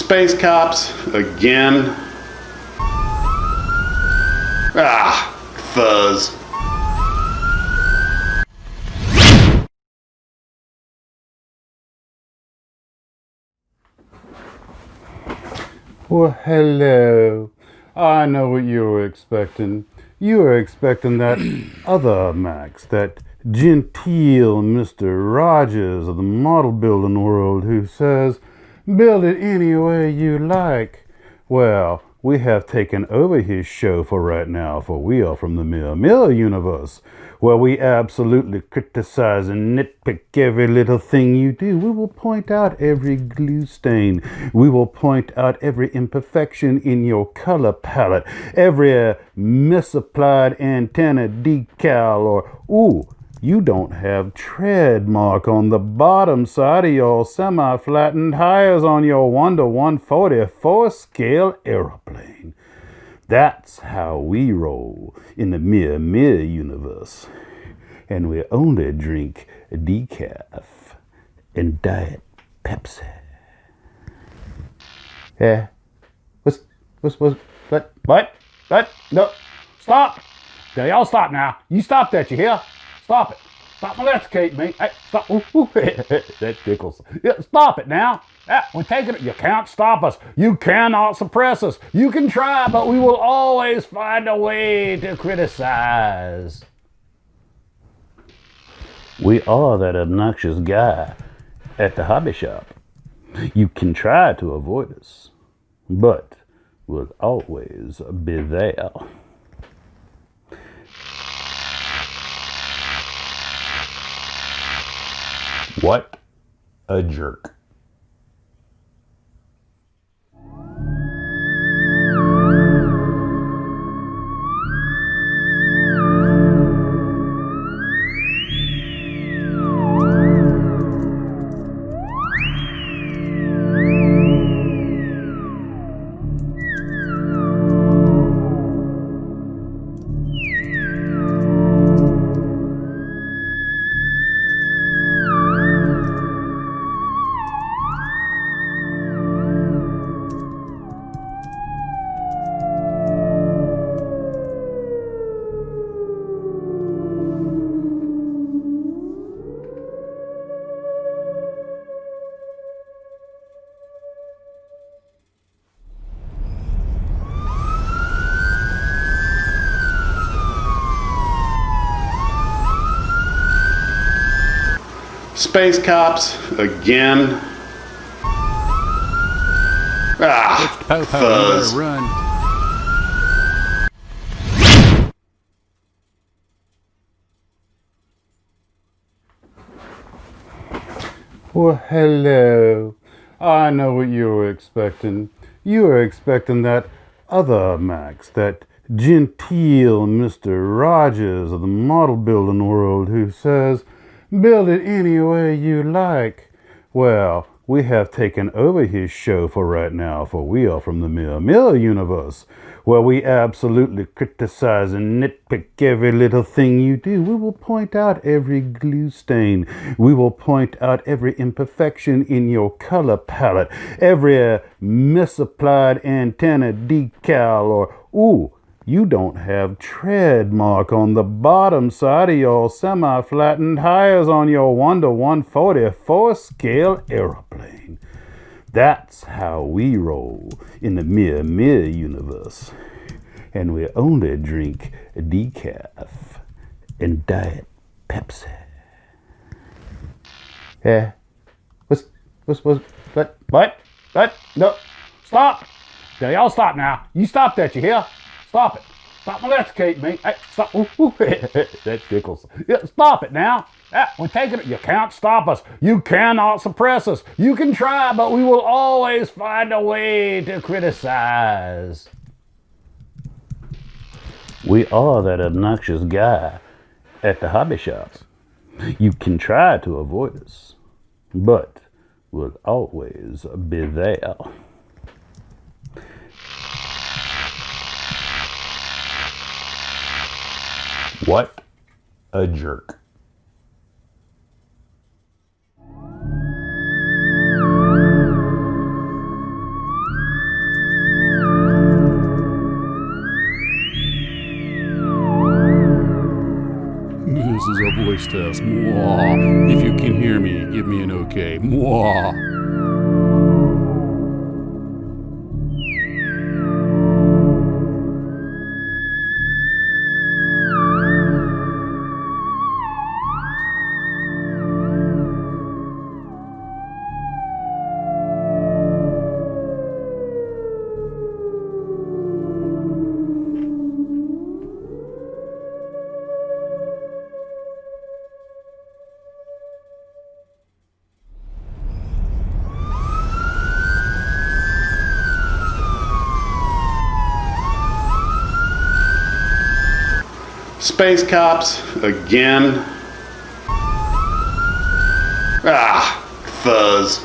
Space cops again. Ah, fuzz. Well, hello. I know what you were expecting. You were expecting that other Max, that genteel Mr. Rogers of the model building world who says, build it any way you like. Well, we have taken over his show for right now, for we are from the Mirror universe, where we absolutely criticize and nitpick every little thing you do. We will point out every glue stain. We will point out every imperfection in your color palette, every misapplied antenna decal, or, ooh, you don't have tread mark on the bottom side of your semi-flattened tires on your 1:144 scale aeroplane. That's how we roll in the Mirror universe. And we only drink decaf and Diet Pepsi. Yeah. What? No. Stop. Now, y'all stop now. You stop that, you hear? Stop it. Stop molestating me. Hey, stop. Ooh. That tickles. Yeah, stop it now. We're taking it. You can't stop us. You cannot suppress us. You can try, but we will always find a way to criticize. We are that obnoxious guy at the hobby shop. You can try to avoid us, but we'll always be there. What a jerk. Space cops again. Ah, Popo, fuzz. run. Well, hello. I know what you were expecting. You were expecting that other Max, that genteel Mr. Rogers of the model building world who says, build it any way you like. Well, we have taken over his show for right now, for we are from the Mirror universe, where we absolutely criticize and nitpick every little thing you do. We will point out every glue stain. We will point out every imperfection in your color palette, every misapplied antenna decal, or, ooh, you don't have tread mark on the bottom side of your semi-flattened tires on your 1:144 scale aeroplane. That's how we roll in the Mirror universe. And we only drink decaf and Diet Pepsi. Yeah. What? No. Stop. Now, y'all stop now. You stop that, you hear? Stop it. Stop molestating me. Hey, stop. Ooh. That tickles. Yeah, stop it now. We're taking it. You can't stop us. You cannot suppress us. You can try, but we will always find a way to criticize. We are that obnoxious guy at the hobby shop. You can try to avoid us, but we'll always be there. What a jerk. This is a voice test. Mwah. If you can hear me, give me an okay. Mwah. Space cops again. Ah, fuzz.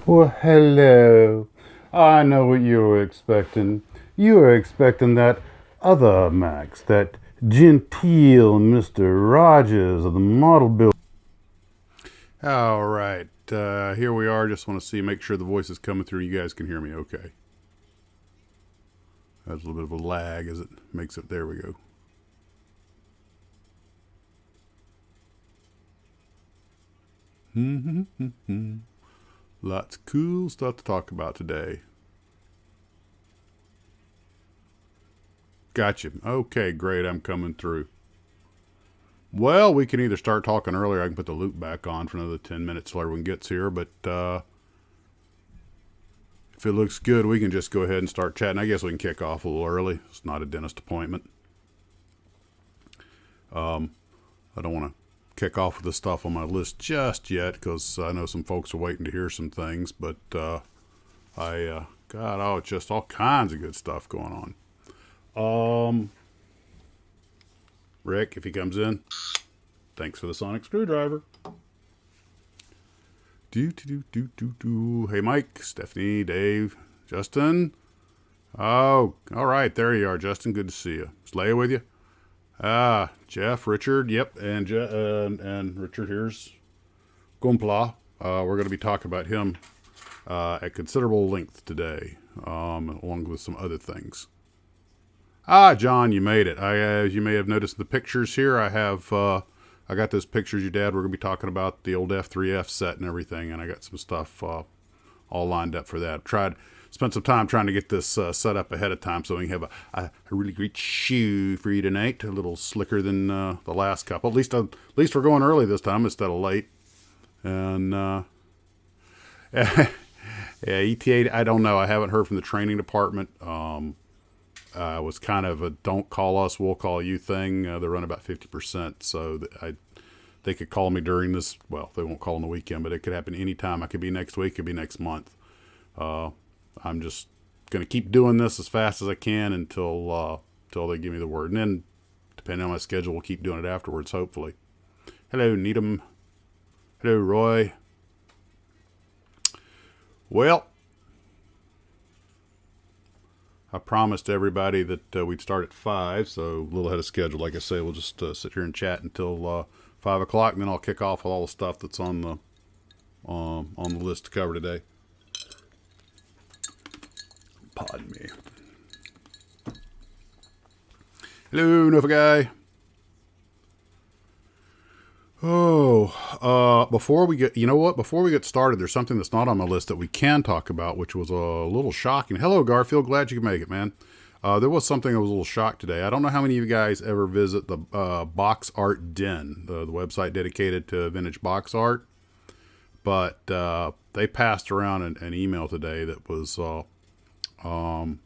Well, hello. I know what you were expecting. You were expecting that other Max, that genteel Mr. Rogers of the model build. All right, here we are. Just want to see, make sure the voice is coming through. You guys can hear me okay. That's a little bit of a lag as it makes it. There we go. Lots of cool stuff to talk about today. Gotcha. Okay, great. I'm coming through. Well, we can either start talking earlier. I can put the loop back on for another 10 minutes till everyone gets here. But if it looks good, we can just go ahead and start chatting. I guess we can kick off a little early. It's not a dentist appointment. I don't want to kick off with the stuff on my list just yet because I know some folks are waiting to hear some things. But it's just all kinds of good stuff going on. Rick, if he comes in, thanks for the sonic screwdriver. Hey, Mike, Stephanie, Dave, Justin. Oh, all right, there you are, Justin. Good to see you. Is Leia with you? Jeff, Richard, yep, and Richard here's Gumpla. We're going to be talking about him at considerable length today, along with some other things. John, you made it. As you may have noticed in the pictures here, I got those pictures your dad. We're going to be talking about the old F3F set and everything, and I got some stuff all lined up for that. Spent some time trying to get this set up ahead of time so we can have a really great shoe for you tonight. A little slicker than the last couple. At least we're going early this time instead of late. And yeah, ETA, I don't know. I haven't heard from the training department. It was kind of a don't call us, we'll call you thing. They run about 50%, so they could call me during this. Well, they won't call on the weekend, but it could happen anytime. I could be next week, could be next month. I'm just going to keep doing this as fast as I can until they give me the word. And then, depending on my schedule, we'll keep doing it afterwards, hopefully. Hello, Needham. Hello, Roy. Well, I promised everybody that we'd start at 5, so a little ahead of schedule. Like I say, we'll just sit here and chat until 5 o'clock, and then I'll kick off with all the stuff that's on the list to cover today. Pardon me. Hello, Nova Guy. Before we get started, there's something that's not on my list that we can talk about, which was a little shocking. Hello, Garfield. Glad you could make it, man. There was something I was a little shocked today. I don't know how many of you guys ever visit the Box Art Den, the website dedicated to vintage box art, but they passed around an email today that was no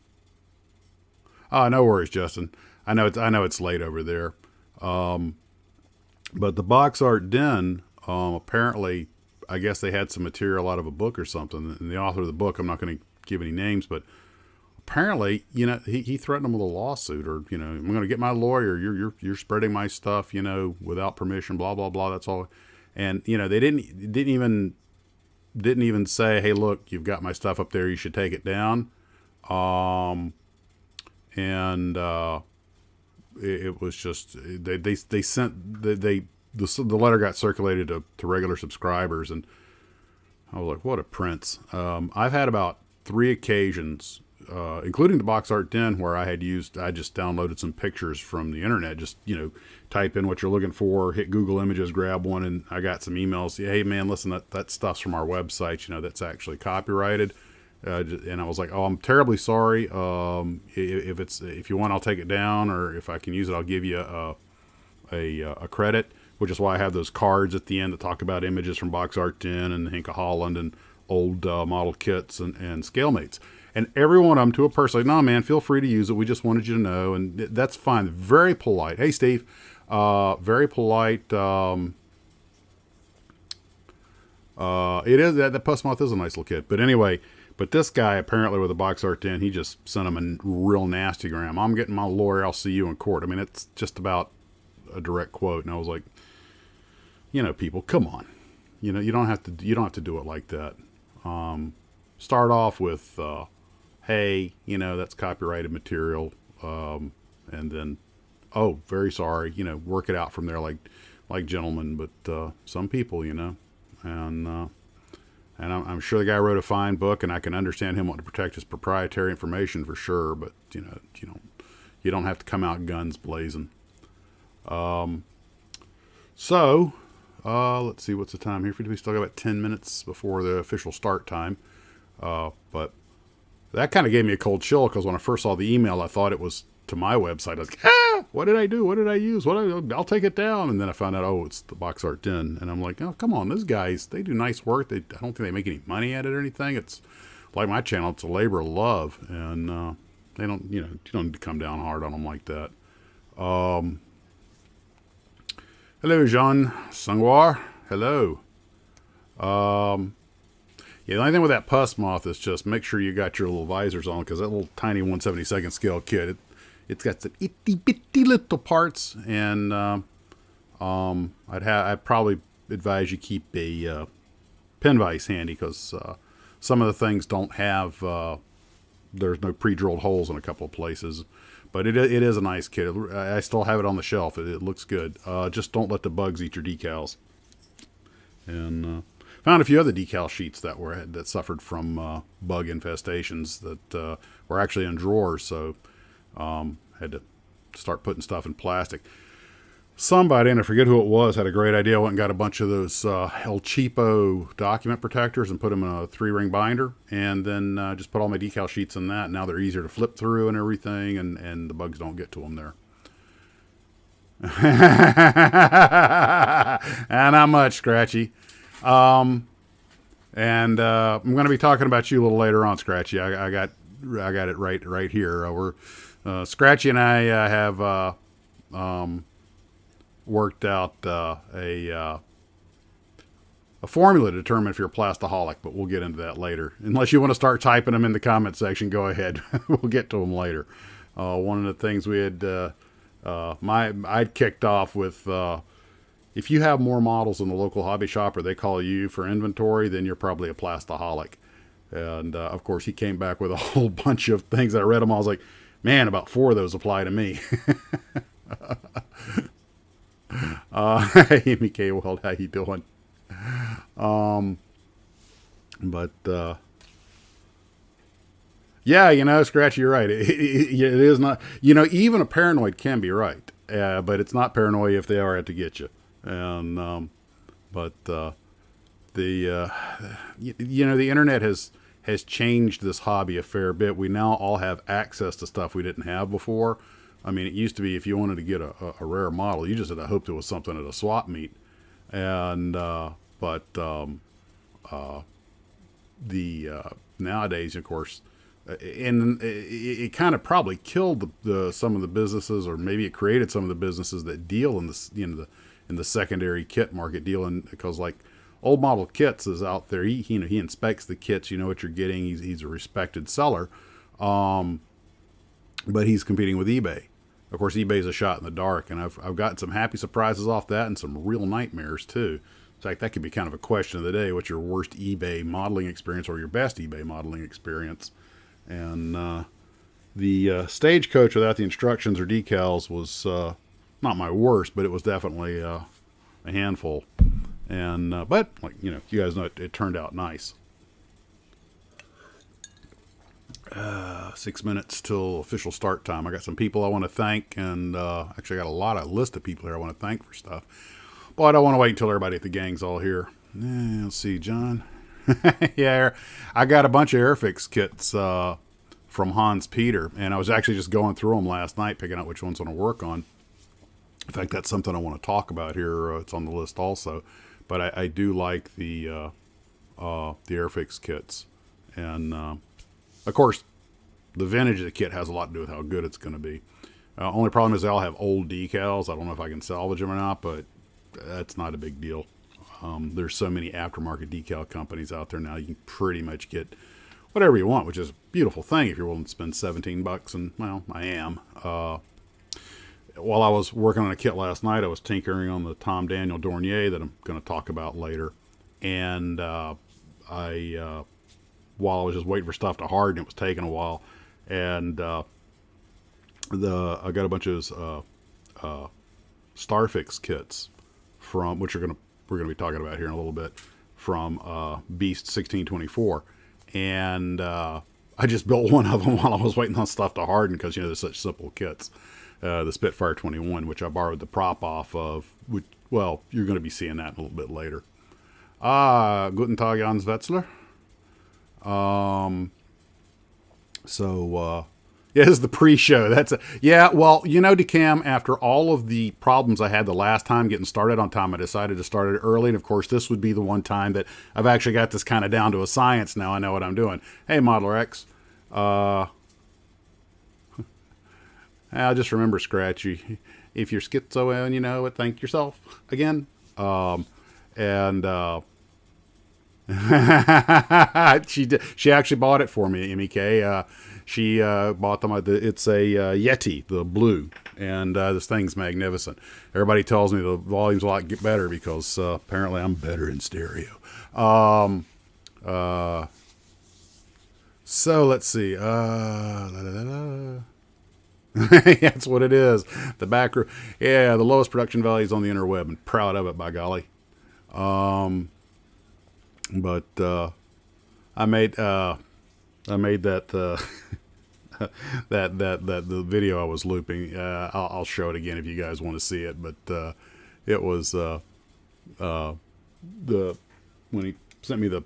worries, Justin. I know it's late over there. But the Box Art Den, apparently, I guess they had some material out of a book or something. And the author of the book, I'm not going to give any names, but apparently, he threatened them with a lawsuit, or I'm going to get my lawyer. You're spreading my stuff, without permission. Blah blah blah. That's all. And they didn't even say, hey, look, you've got my stuff up there. You should take it down. It was just they sent the letter got circulated to regular subscribers, and I was like, what a prince. I've had about 3 occasions, including the Box Art Den, where I just downloaded some pictures from the internet. Just, type in what you're looking for, hit Google Images, grab one, and I got some emails. Hey man, listen, that stuff's from our website, that's actually copyrighted. And I was like, oh, I'm terribly sorry. If you want, I'll take it down, or if I can use it, I'll give you a credit, which is why I have those cards at the end that talk about images from Box Art Den and Hinka Holland and old model kits and scale mates. And every one of them, to a person, like, no, man, feel free to use it. We just wanted you to know. And that's fine. Very polite. Hey, Steve. Very polite. It is, that Puss Moth is a nice little kid. But anyway, this guy, apparently with a Box Art Den, he just sent him a real nasty gram. I'm getting my lawyer. I'll see you in court. I mean, it's just about a direct quote. And I was like, people, come on. You don't have to do it like that. Start off with, hey, that's copyrighted material. And then, oh, very sorry, work it out from there like gentlemen. But, some people, and I'm sure the guy wrote a fine book, and I can understand him wanting to protect his proprietary information for sure. But, you don't have to come out guns blazing. So, let's see, what's the time here? We still got about 10 minutes before the official start time. But that kind of gave me a cold chill, because when I first saw the email, I thought it was to my website. I was like, what did I do? What did I use? I'll take it down. And then I found out, oh, it's the Box Art Den. And I'm like, oh, come on, those guys, they do nice work. I don't think they make any money at it or anything. It's like my channel. It's a labor of love. And, they don't, you don't need to come down hard on them like that. Hello, Jean Sangwar. Hello. Yeah, the only thing with that Puss Moth is just make sure you got your little visors on, because that little tiny 1/72 scale kit, it's got some itty bitty little parts, and I'd probably advise you keep a pin vise handy, because some of the things don't have there's no pre-drilled holes in a couple of places. But it is a nice kit. I still have it on the shelf. It looks good. Just don't let the bugs eat your decals. And found a few other decal sheets that suffered from bug infestations that were actually in drawers. So had to start putting stuff in plastic. Somebody, and I forget who it was, had a great idea. Went and got a bunch of those El Cheapo document protectors and put them in a 3-ring binder, and then just put all my decal sheets in that. Now they're easier to flip through and everything, and the bugs don't get to them there. And not much, Scratchy. And I'm going to be talking about you a little later on, Scratchy. I got it right here. We're Scratchy and I have worked out a formula to determine if you're a plastaholic, but we'll get into that later. Unless you want to start typing them in the comment section, go ahead. We'll get to them later. One of the things we had, I'd kicked off with, if you have more models in the local hobby shop or they call you for inventory, then you're probably a plastaholic. And of course, he came back with a whole bunch of things. I read them all. I was like, man, about 4 of those apply to me. Hey, Amy K. Weld, how you doing? Yeah, Scratchy, you're right. It is not, even a paranoid can be right, but it's not paranoia if they are out to get you. And, the internet has changed this hobby a fair bit. We now all have access to stuff we didn't have before. I mean, it used to be if you wanted to get a rare model, you just had to hope there was something at a swap meet. And, nowadays, of course, and it kind of probably killed some of the businesses, or maybe it created some of the businesses that deal in the in the secondary kit market, because like Old Model Kits is out there. He inspects the kits. You know what you're getting. He's a respected seller, but he's competing with eBay. Of course, eBay's a shot in the dark, and I've gotten some happy surprises off that, and some real nightmares too. In fact, that could be kind of a question of the day: what's your worst eBay modeling experience, or your best eBay modeling experience? And the Stagecoach without the instructions or decals was not my worst, but it was definitely a handful. And but like you guys know, it turned out nice. 6 minutes till official start time. I got some people I want to thank, and actually I got a list of people here I want to thank for stuff. But I want to wait until everybody at the gang's all here. Let's see, John. Yeah, I got a bunch of Airfix kits from Hans Peter, and I was actually just going through them last night, picking out which ones I want to work on. In fact, that's something I want to talk about here. It's on the list also. But I do like the Airfix kits, and of course, the vintage of the kit has a lot to do with how good it's going to be. Only problem is they all have old decals. I don't know if I can salvage them or not, but that's not a big deal. There's so many aftermarket decal companies out there now. You can pretty much get whatever you want, which is a beautiful thing if you're willing to spend $17. And well, I am. While I was working on a kit last night, I was tinkering on the Tom Daniel Dornier that I'm going to talk about later. And while I was just waiting for stuff to harden, it was taking a while. And I got a bunch of Starfix kits from which we're gonna be talking about here in a little bit, from Beast 1624, and I just built one of them while I was waiting on stuff to harden because they're such simple kits. The Spitfire 21, which I borrowed the prop off of, which, well, you're going to be seeing that a little bit later. Guten Tag, Jans Wetzler. Yeah, this is the pre-show. Yeah, well, DeCam, after all of the problems I had the last time getting started on time, I decided to start it early. And of course, this would be the one time that I've actually got this kind of down to a science now. I know what I'm doing. Hey, Modeler X. I'll just remember, Scratchy. If you're schizo and you know it, thank yourself again. She actually bought it for me, MEK. She bought them. It's a Yeti, the blue, and this thing's magnificent. Everybody tells me the volume's a lot better because apparently I'm better in stereo. So let's see. That's what it is. The back row. Yeah, the lowest production value is on the interweb, and proud of it, by golly. But I made that the video I was looping. I'll show it again if you guys want to see it. But it was when he sent me the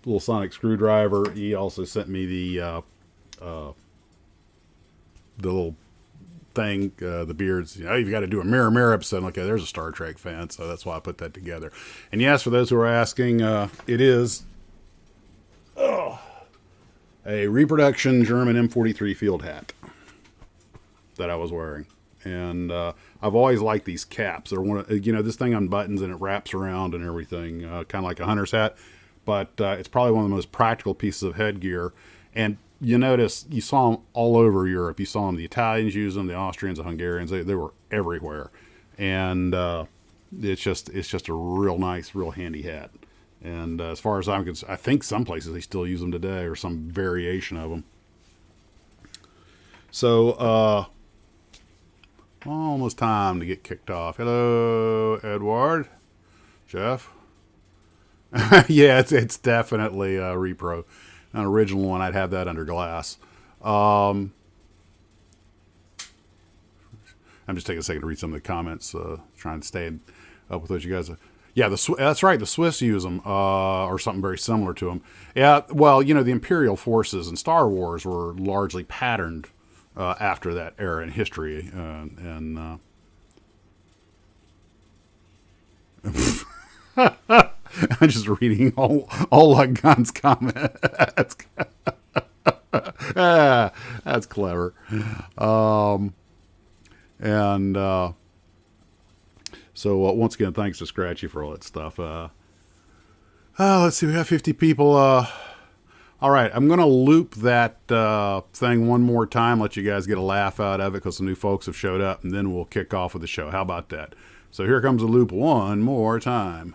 little sonic screwdriver, he also sent me the little thing, the beards. You've got to do a mirror episode. Okay, there's a Star Trek fan, so that's why I put that together. And yes, for those who are asking, it is a reproduction German M43 field hat that I was wearing. And I've always liked these caps. They're one of, this thing unbuttons and it wraps around and everything, kind of like a hunter's hat. But it's probably one of the most practical pieces of headgear. And you notice, you saw them all over Europe. You saw them, the Italians use them, the Austrians, the Hungarians. They were everywhere. And it's just a real nice, real handy hat. And as far as I'm concerned, I think some places they still use them today, or some variation of them. So, almost time to get kicked off. Hello, Edward. Jeff. Yeah, it's definitely a repro. An original one, I'd have that under glass. I'm just taking a second to read some of the comments, trying to stay up with what you guys. Yeah, that's right. The Swiss use them, or something very similar to them. Yeah, well, the Imperial forces in Star Wars were largely patterned after that era in history, and I'm just reading all Gun's comments. That's clever. So once again, thanks to Scratchy for all that stuff. Let's see, we got 50 people. All right, I'm going to loop that thing one more time, let you guys get a laugh out of it because some new folks have showed up, and then we'll kick off with the show. How about that? So here comes the loop one more time.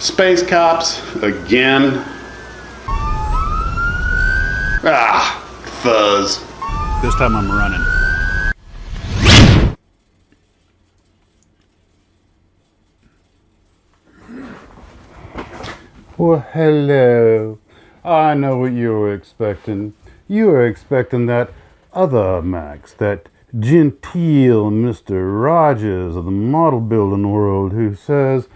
Space cops again. Ah, fuzz. This time I'm running. Well, hello. I know what you were expecting. You were expecting that other Max, that genteel Mr. Rogers of the model building world who says,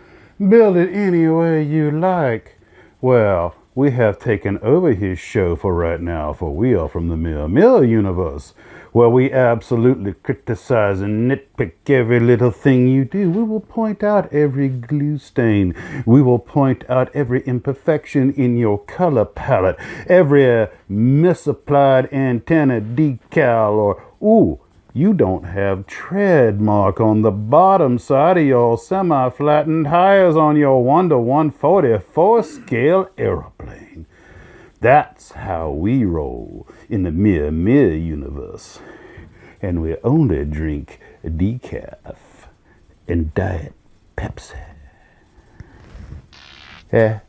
build it any way you like. Well, we have taken over his show for right now, for we are from the Mill universe, where we absolutely criticize and nitpick every little thing you do. We will point out every glue stain. We will point out every imperfection in your color palette, every misapplied antenna decal, or, ooh, you don't have tread mark on the bottom side of your semi-flattened tires on your 1:144 scale aeroplane. That's how we roll in the Mir universe. And we only drink decaf and Diet Pepsi. Yeah.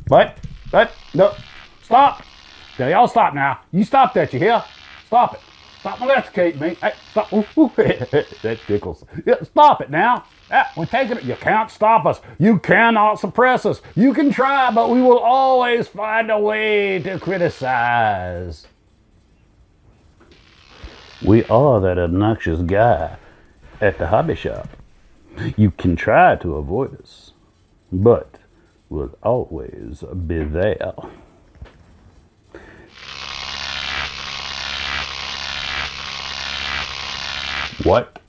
What? No. Stop. Now, y'all stop now. You stop that, you hear? Stop it. Stop molestating me. Hey, stop. That tickles. Yeah, stop it now. We're taking it. You can't stop us. You cannot suppress us. You can try, but we will always find a way to criticize. We are that obnoxious guy at the hobby shop. You can try to avoid us, but we'll always be there. What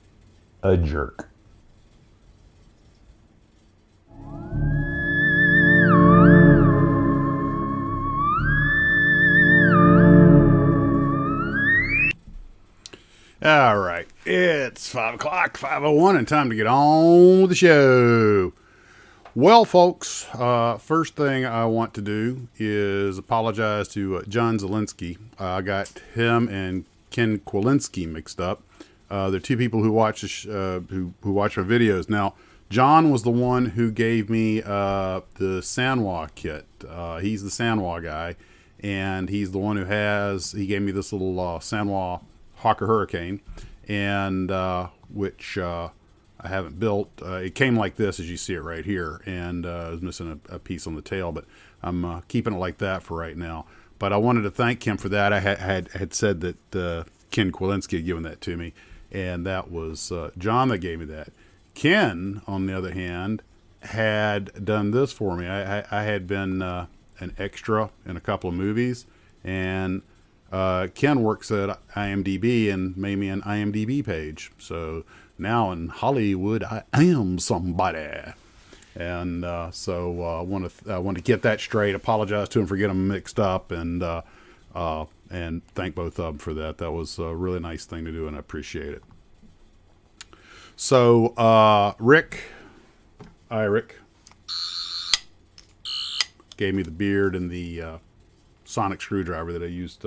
a jerk. All right, it's 5 o'clock, 5:01, and time to get on with the show. Well, folks, first thing I want to do is apologize to John Zielinski. I got him and Ken Kwilinski mixed up. They're two people who watch who watch my videos. Now, John was the one who gave me the Sanwa kit. He's the Sanwa guy, and he's the one he gave me this little Sanwa Hawker Hurricane, and which I haven't built. It came like this, as you see it right here, and I was missing a piece on the tail, but I'm keeping it like that for right now. But I wanted to thank him for that. I had said that Ken Kwilinski had given that to me, and that was John that gave me that. Ken, on the other hand, had done this for me. I had been an extra in a couple of movies, and Ken works at IMDb and made me an IMDb page. So now in Hollywood, I am somebody. And so I want to get that straight. Apologize to him for getting them mixed up, and thank both of them for that. That was a really nice thing to do, and I appreciate it. So Rick gave me the beard and the sonic screwdriver that I used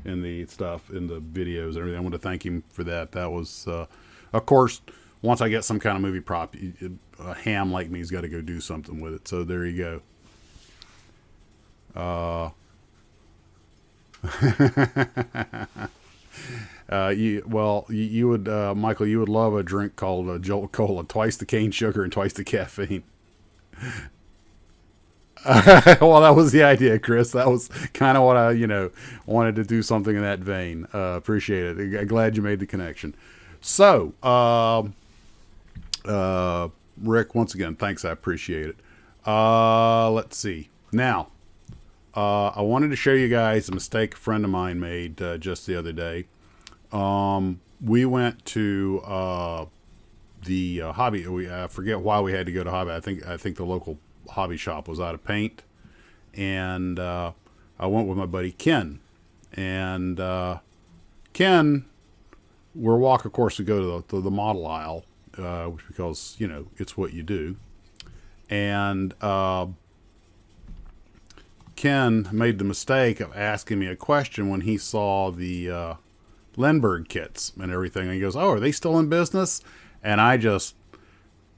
in the stuff, in the videos and everything. I want to thank him for that. That was, of course, once I get some kind of movie prop, a ham like me's got to go do something with it. So there you go. You would, Michael, you would love a drink called Jolt Cola, twice the cane sugar and twice the caffeine. Well, that was the idea, Chris. That was kind of what I, wanted to do something in that vein. Appreciate it. I'm glad you made the connection. So, Rick, once again, thanks. I appreciate it. Let's see. Now, I wanted to show you guys a mistake a friend of mine made just the other day. We went to the hobby. I forget why we had to go to hobby. I think the local hobby shop was out of paint, and I went with my buddy Ken. And Ken, we're walking. Of course, we go to the model aisle, because it's what you do. And Ken made the mistake of asking me a question when he saw the Lindbergh kits and everything. And he goes, "Oh, are they still in business?" And I just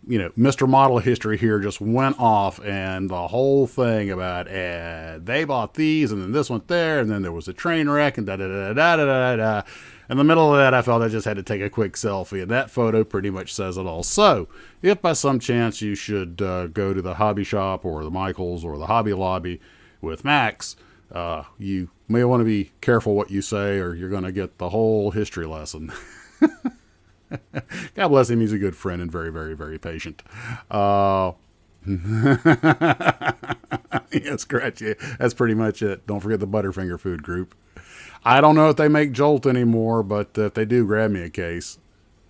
Mr. Model History here just went off, and the whole thing about they bought these, and then this went there, and then there was a train wreck, and da da da da da da da. In the middle of that, I felt I just had to take a quick selfie, and that photo pretty much says it all. So, if by some chance you should go to the hobby shop or the Michaels or the Hobby Lobby with Max, you may want to be careful what you say, or you're going to get the whole history lesson. God bless him. He's a good friend and very, very, very patient. Yeah, Scratchy. That's pretty much it. Don't forget the Butterfinger Food Group. I don't know if they make Jolt anymore, but if they do, grab me a case.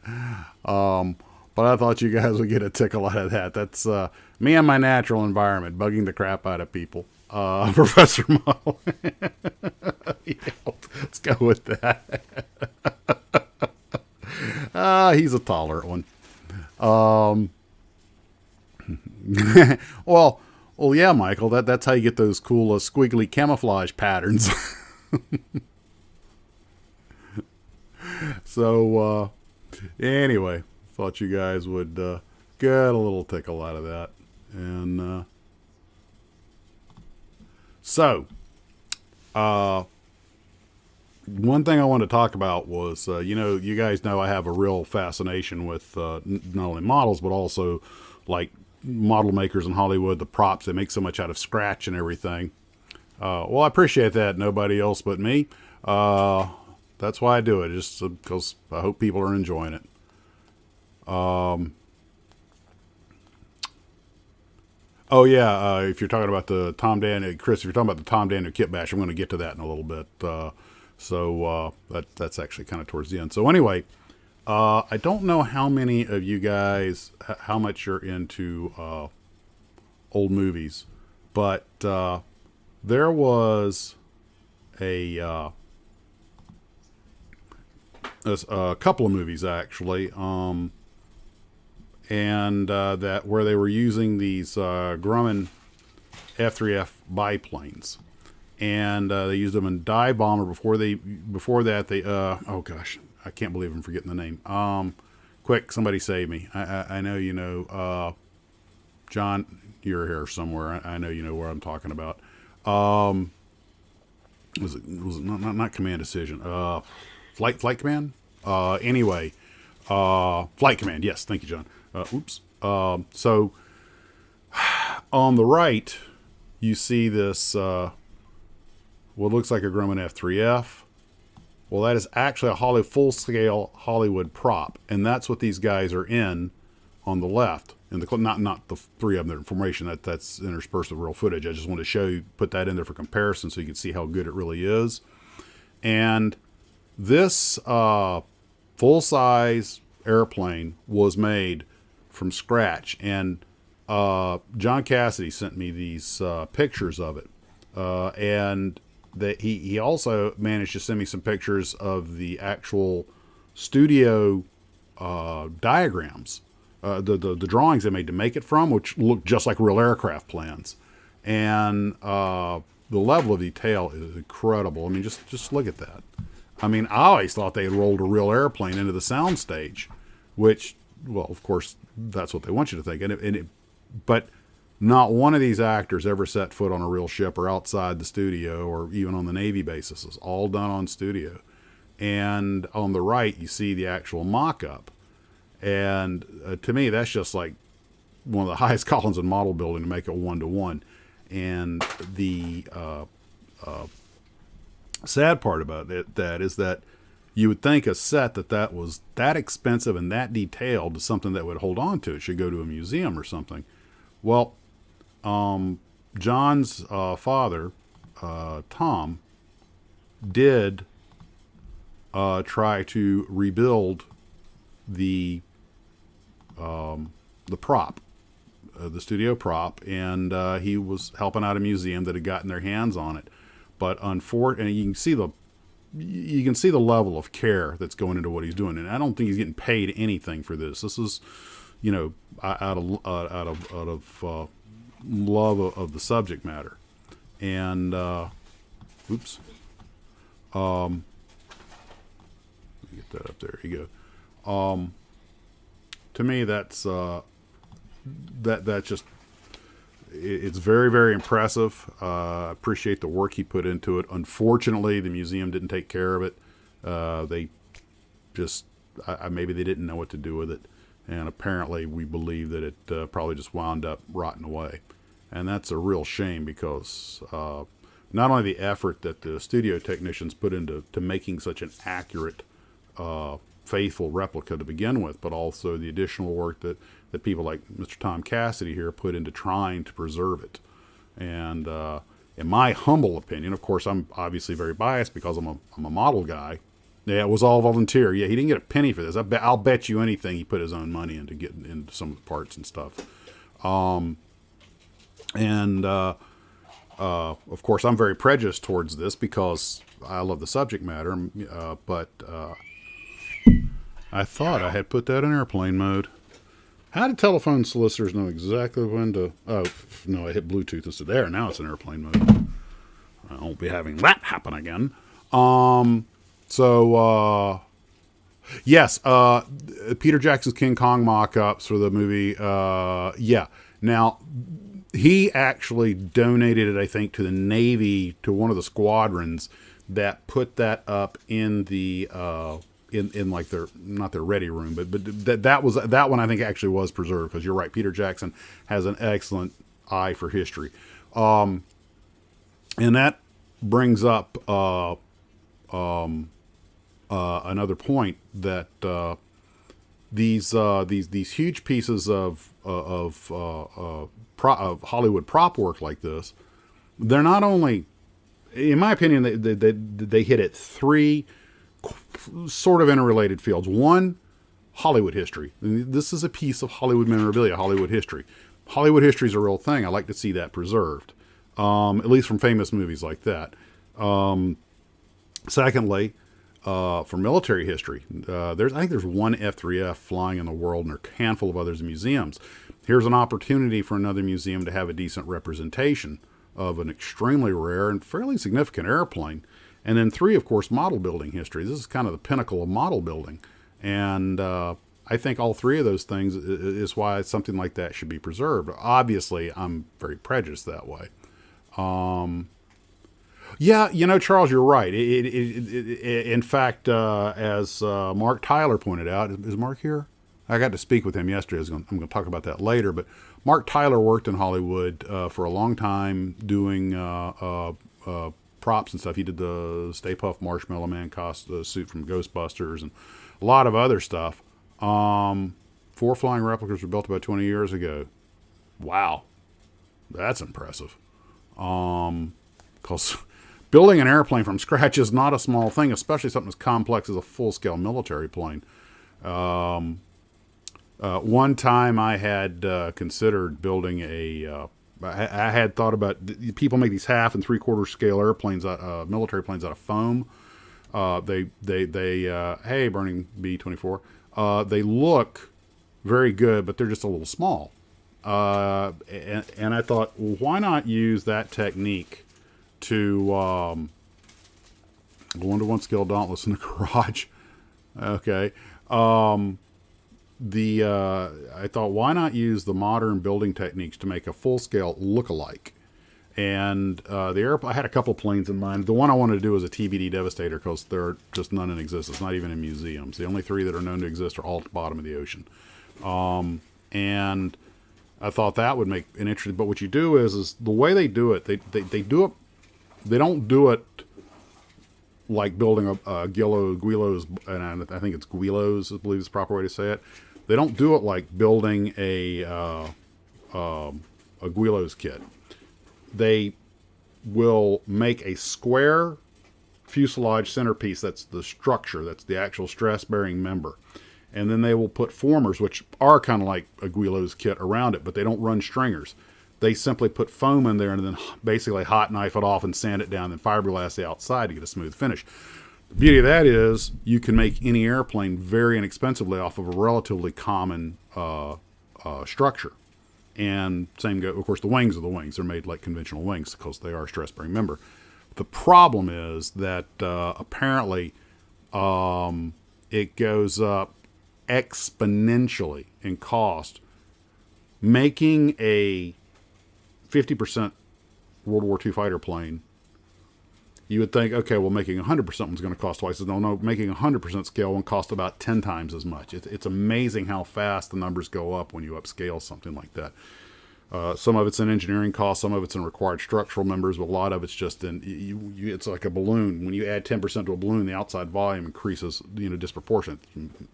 But I thought you guys would get a tickle out of that. That's me and my natural environment, bugging the crap out of people. Professor Model. Yeah, let's go with that. He's a tolerant one. Well, yeah, Michael, that's how you get those cool squiggly camouflage patterns. So, anyway, thought you guys would get a little tickle out of that. And so, one thing I wanted to talk about was, you guys know I have a real fascination with not only models, but also like model makers in Hollywood, the props. They make so much out of scratch and everything. Well, I appreciate that. Nobody else but me. That's why I do it, just because I hope people are enjoying it. Oh yeah, if you're talking about the Tom Daniel, Chris, if you're talking about the Tom Daniel kit bash, I'm going to get to that in a little bit. So that's actually kind of towards the end. So anyway, I don't know how many of you guys, how much you're into old movies, but there was a couple of movies actually, and that where they were using these Grumman F3F biplanes. And they used them in Dive Bomber. Before that, they oh gosh, I can't believe I'm forgetting the name. Quick, somebody save me. I know you know. John, you're here somewhere. I know you know where I'm talking about. Was it not Command Decision? Flight Command. Anyway, Flight Command. Yes, thank you, John. Oops. So on the right, you see this. What looks like a Grumman F3F. Well, that is actually a full-scale Hollywood prop, and that's what these guys are in on the left. And not the three of them that are in formation. That's interspersed with real footage. I just want to show you, put that in there for comparison, so you can see how good it really is. And this full-size airplane was made from scratch, and John Cassidy sent me these pictures of it, and that he also managed to send me some pictures of the actual studio diagrams, the drawings they made to make it from, which look just like real aircraft plans. And the level of detail is incredible. I mean, just look at that. I mean, I always thought they had rolled a real airplane into the soundstage, which, well, of course, that's what they want you to think. But not one of these actors ever set foot on a real ship or outside the studio or even on the Navy bases. It's all done on studio. And on the right, you see the actual mock-up. And to me, that's just like one of the highest columns in model building to make it one-to-one. And the sad part about that is that you would think a set that was that expensive and that detailed is something that would hold on to. It should go to a museum or something. Well, John's father, Tom, did try to rebuild the prop, the studio prop, and he was helping out a museum that had gotten their hands on it. But unfortunately, you can see the level of care that's going into what he's doing, and I don't think he's getting paid anything for this. This is, out of love of the subject matter. And oops, let me get that up there. Here you go. To me, that's that's just, it's very, very impressive. Appreciate the work he put into it. Unfortunately, the museum didn't take care of it. They just, maybe they didn't know what to do with it. And apparently we believe that it probably just wound up rotting away. And that's a real shame because not only the effort that the studio technicians put into making such an accurate, faithful replica to begin with, but also the additional work that people like Mr. Tom Cassidy here put into trying to preserve it. And in my humble opinion, of course, I'm obviously very biased because I'm a model guy. Yeah, it was all volunteer. Yeah, he didn't get a penny for this. I'll bet you anything he put his own money into getting into some of the parts and stuff. Of course, I'm very prejudiced towards this because I love the subject matter. But I thought I had put that in airplane mode. How do telephone solicitors know exactly when to... Oh, no, I hit Bluetooth. It's there. Now it's in airplane mode. I won't be having that happen again. Yes, Peter Jackson's King Kong mock-ups for the movie. Yeah. Now, he actually donated it, I think, to the Navy, to one of the squadrons that put that up in the... In like their, not their ready room, but that one I think actually was preserved, because you're right, Peter Jackson has an excellent eye for history, and that brings up another point that these huge pieces of Hollywood prop work like this, they're not only, in my opinion, they hit at three sort of interrelated fields. One, Hollywood history. This is a piece of Hollywood memorabilia, Hollywood history. Hollywood history is a real thing. I like to see that preserved, at least from famous movies like that. Secondly, for military history, I think there's one F-3F flying in the world, and there are a handful of others in museums. Here's an opportunity for another museum to have a decent representation of an extremely rare and fairly significant airplane. And then three, of course, model building history. This is kind of the pinnacle of model building. And I think all three of those things is why something like that should be preserved. Obviously, I'm very prejudiced that way. Yeah, Charles, you're right. In fact, as Mark Tyler pointed out, is Mark here? I got to speak with him yesterday. I'm going to talk about that later. But Mark Tyler worked in Hollywood for a long time doing props and stuff. He did the Stay Puft Marshmallow Man suit from Ghostbusters and a lot of other stuff. 4 flying replicas were built about 20 years ago. Wow. That's impressive. Because building an airplane from scratch is not a small thing, especially something as complex as a full-scale military plane. One time I had considered building I had thought about, people make these 1/2 and 3/4 scale airplanes, military planes out of foam. Hey, Burning B-24. They look very good, but they're just a little small. And I thought, well, why not use that technique to go into 1 scale Dauntless in the garage? Okay. I thought, why not use the modern building techniques to make a full-scale look-alike? And I had a couple planes in mind. The one I wanted to do was a TBD Devastator, because there are just none in existence, not even in museums. The only 3 that are known to exist are all at the bottom of the ocean. And I thought that would make an interesting. But what you do is the way they do it. They do it. They don't do it like building a Guilos, and I think it's Guilos, I believe is the proper way to say it. They don't do it like building a Guilos kit. They will make a square fuselage centerpiece. That's the structure. That's the actual stress-bearing member. And then they will put formers, which are kind of like a Guilos kit, around it, but they don't run stringers. They simply put foam in there and then basically hot knife it off and sand it down and fiberglass the outside to get a smooth finish. The beauty of that is you can make any airplane very inexpensively off of a relatively common structure. And same go, of course, the wings are the wings. They're made like conventional wings because they are a stress-bearing member. The problem is that apparently it goes up exponentially in cost making a 50% World War II fighter plane, you would think, okay, well, making 100% one's going to cost twice as much. No, making 100% scale one costs about 10 times as much. It's amazing how fast the numbers go up when you upscale something like that. Some of it's in engineering costs, some of it's in required structural members, but a lot of it's just in, it's like a balloon. When you add 10% to a balloon, the outside volume increases, disproportionate,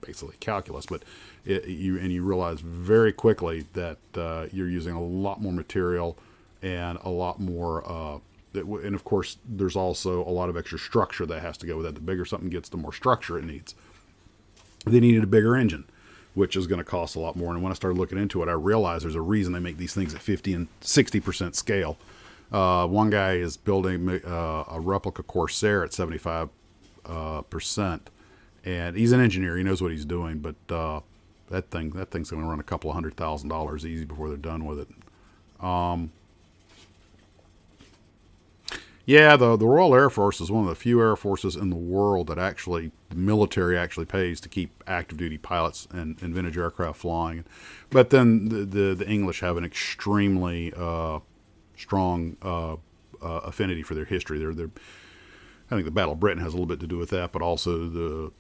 basically calculus, but you realize very quickly that you're using a lot more material and a lot more, and of course, there's also a lot of extra structure that has to go with that. The bigger something gets, the more structure it needs. They needed a bigger engine, which is going to cost a lot more. And when I started looking into it, I realized there's a reason they make these things at 50 and 60% scale. One guy is building a replica Corsair at 75%. And he's an engineer. He knows what he's doing. But that thing's going to run a couple of $100,000 easy before they're done with it. Yeah, the Royal Air Force is one of the few air forces in the world that the military actually pays to keep active duty pilots and vintage aircraft flying. But then the English have an extremely strong affinity for their history. I think the Battle of Britain has a little bit to do with that, but also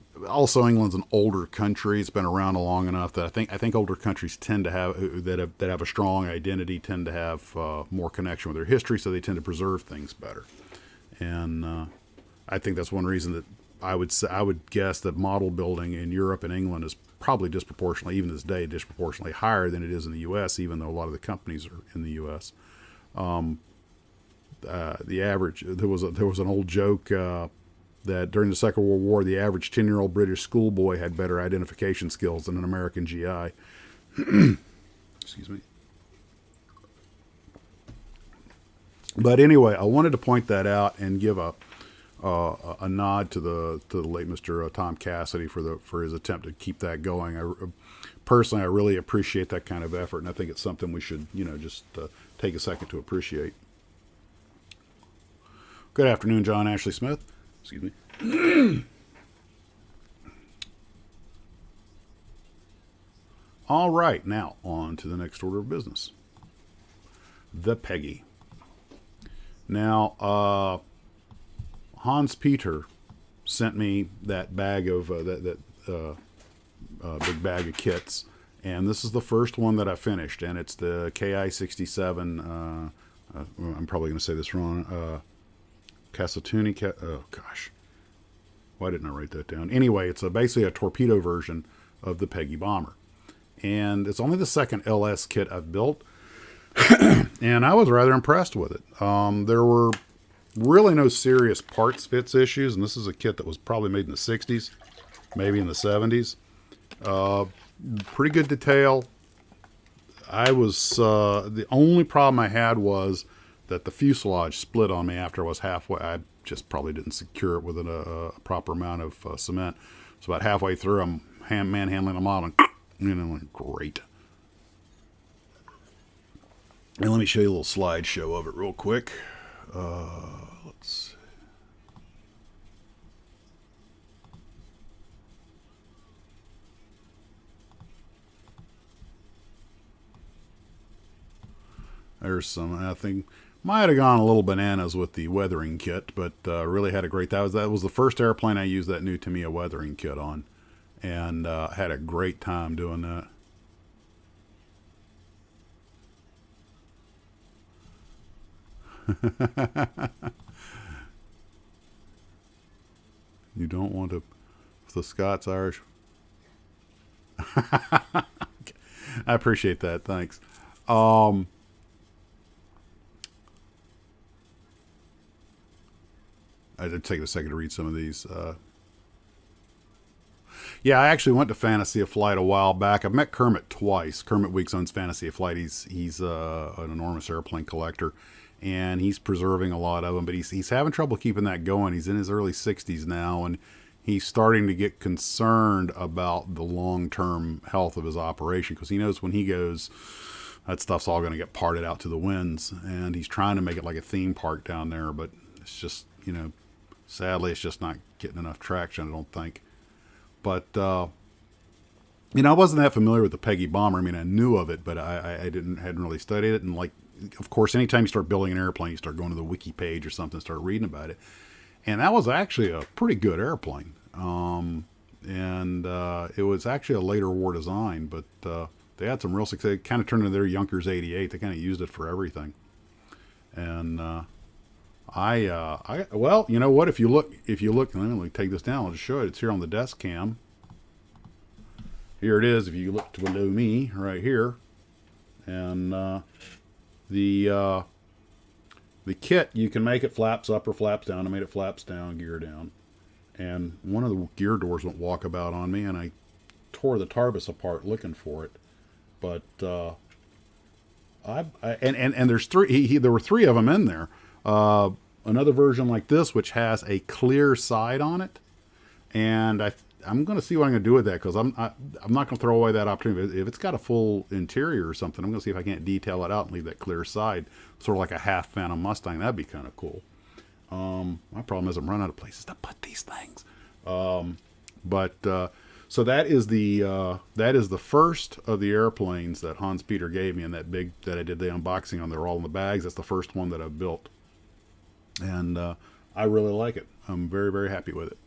England's an older country. It's been around long enough that I think older countries tend to have that have a strong identity, tend to have more connection with their history, so they tend to preserve things better. And I think that's one reason that I would guess that model building in Europe and England is probably disproportionately, even this day, disproportionately higher than it is in the U.S., even though a lot of the companies are in the U.S. The average, there was an old joke that during the Second World War, the average 10-year-old British schoolboy had better identification skills than an American GI. Excuse me. But anyway, I wanted to point that out and give a nod to the late Mr. Tom Cassidy for his attempt to keep that going. Personally, I really appreciate that kind of effort, and I think it's something we should just take a second to appreciate. Good afternoon, John Ashley Smith. Excuse me. All right, now on to the next order of business. The Peggy. Now, Hans Peter sent me that bag of big bag of kits, and this is the first one that I finished, and it's the KI-67. I'm probably going to say this wrong. Casatuni. Oh gosh, why didn't I write that down? Anyway, it's basically a torpedo version of the Peggy bomber, and it's only the second LS kit I've built. And I was rather impressed with it. There were really no serious parts fits issues, and this is a kit that was probably made in the 60s, maybe in the 70s. Pretty good detail. The only problem I had was that the fuselage split on me after I was halfway. I just probably didn't secure it with a proper amount of cement. So about halfway through, I'm manhandling the model, and great. And let me show you a little slideshow of it real quick. Let's see. There's some, I think, might have gone a little bananas with the weathering kit, but really had a great, that was the first airplane I used that new Tamiya weathering kit on, and had a great time doing that. You don't want to, the Scots Irish. I appreciate that. Thanks. I did take a second to read some of these. Yeah, I actually went to Fantasy of Flight a while back. I've met Kermit twice. Kermit Weeks owns Fantasy of Flight. He's an enormous airplane collector, and he's preserving a lot of them, but he's having trouble keeping that going. He's in his early 60s now, and he's starting to get concerned about the long-term health of his operation, because he knows when he goes, that stuff's all going to get parted out to the winds, and he's trying to make it like a theme park down there, but it's just, sadly, it's just not getting enough traction, I don't think. But You know, I wasn't that familiar with the Peggy bomber. I mean, I knew of it, but I hadn't really studied it. And like, of course, anytime you start building an airplane, you start going to the wiki page or something, start reading about it. And that was actually a pretty good airplane. It was actually a later war design, but they had some real success. It kind of turned into their Junkers 88. They kind of used it for everything. And well, you know what? If you look, let me take this down. I'll just show it. It's here on the desk cam. Here it is. If you look to below me, right here, and the kit, you can make it flaps up or flaps down. I made it flaps down, gear down, and one of the gear doors went walkabout on me, and I tore the tarbus apart looking for it. But there's three. There were three of them in there. Another version like this, which has a clear side on it, and I'm going to see what I'm going to do with that, because I'm not going to throw away that opportunity. If it's got a full interior or something, I'm going to see if I can't detail it out and leave that clear side, sort of like a half Phantom Mustang. That'd be kind of cool. My problem is I'm running out of places to put these things. So that is the first of the airplanes that Hans Peter gave me, and that I did the unboxing on. They're all in the bags. That's the first one that I've built, and I really like it. I'm very, very happy with it.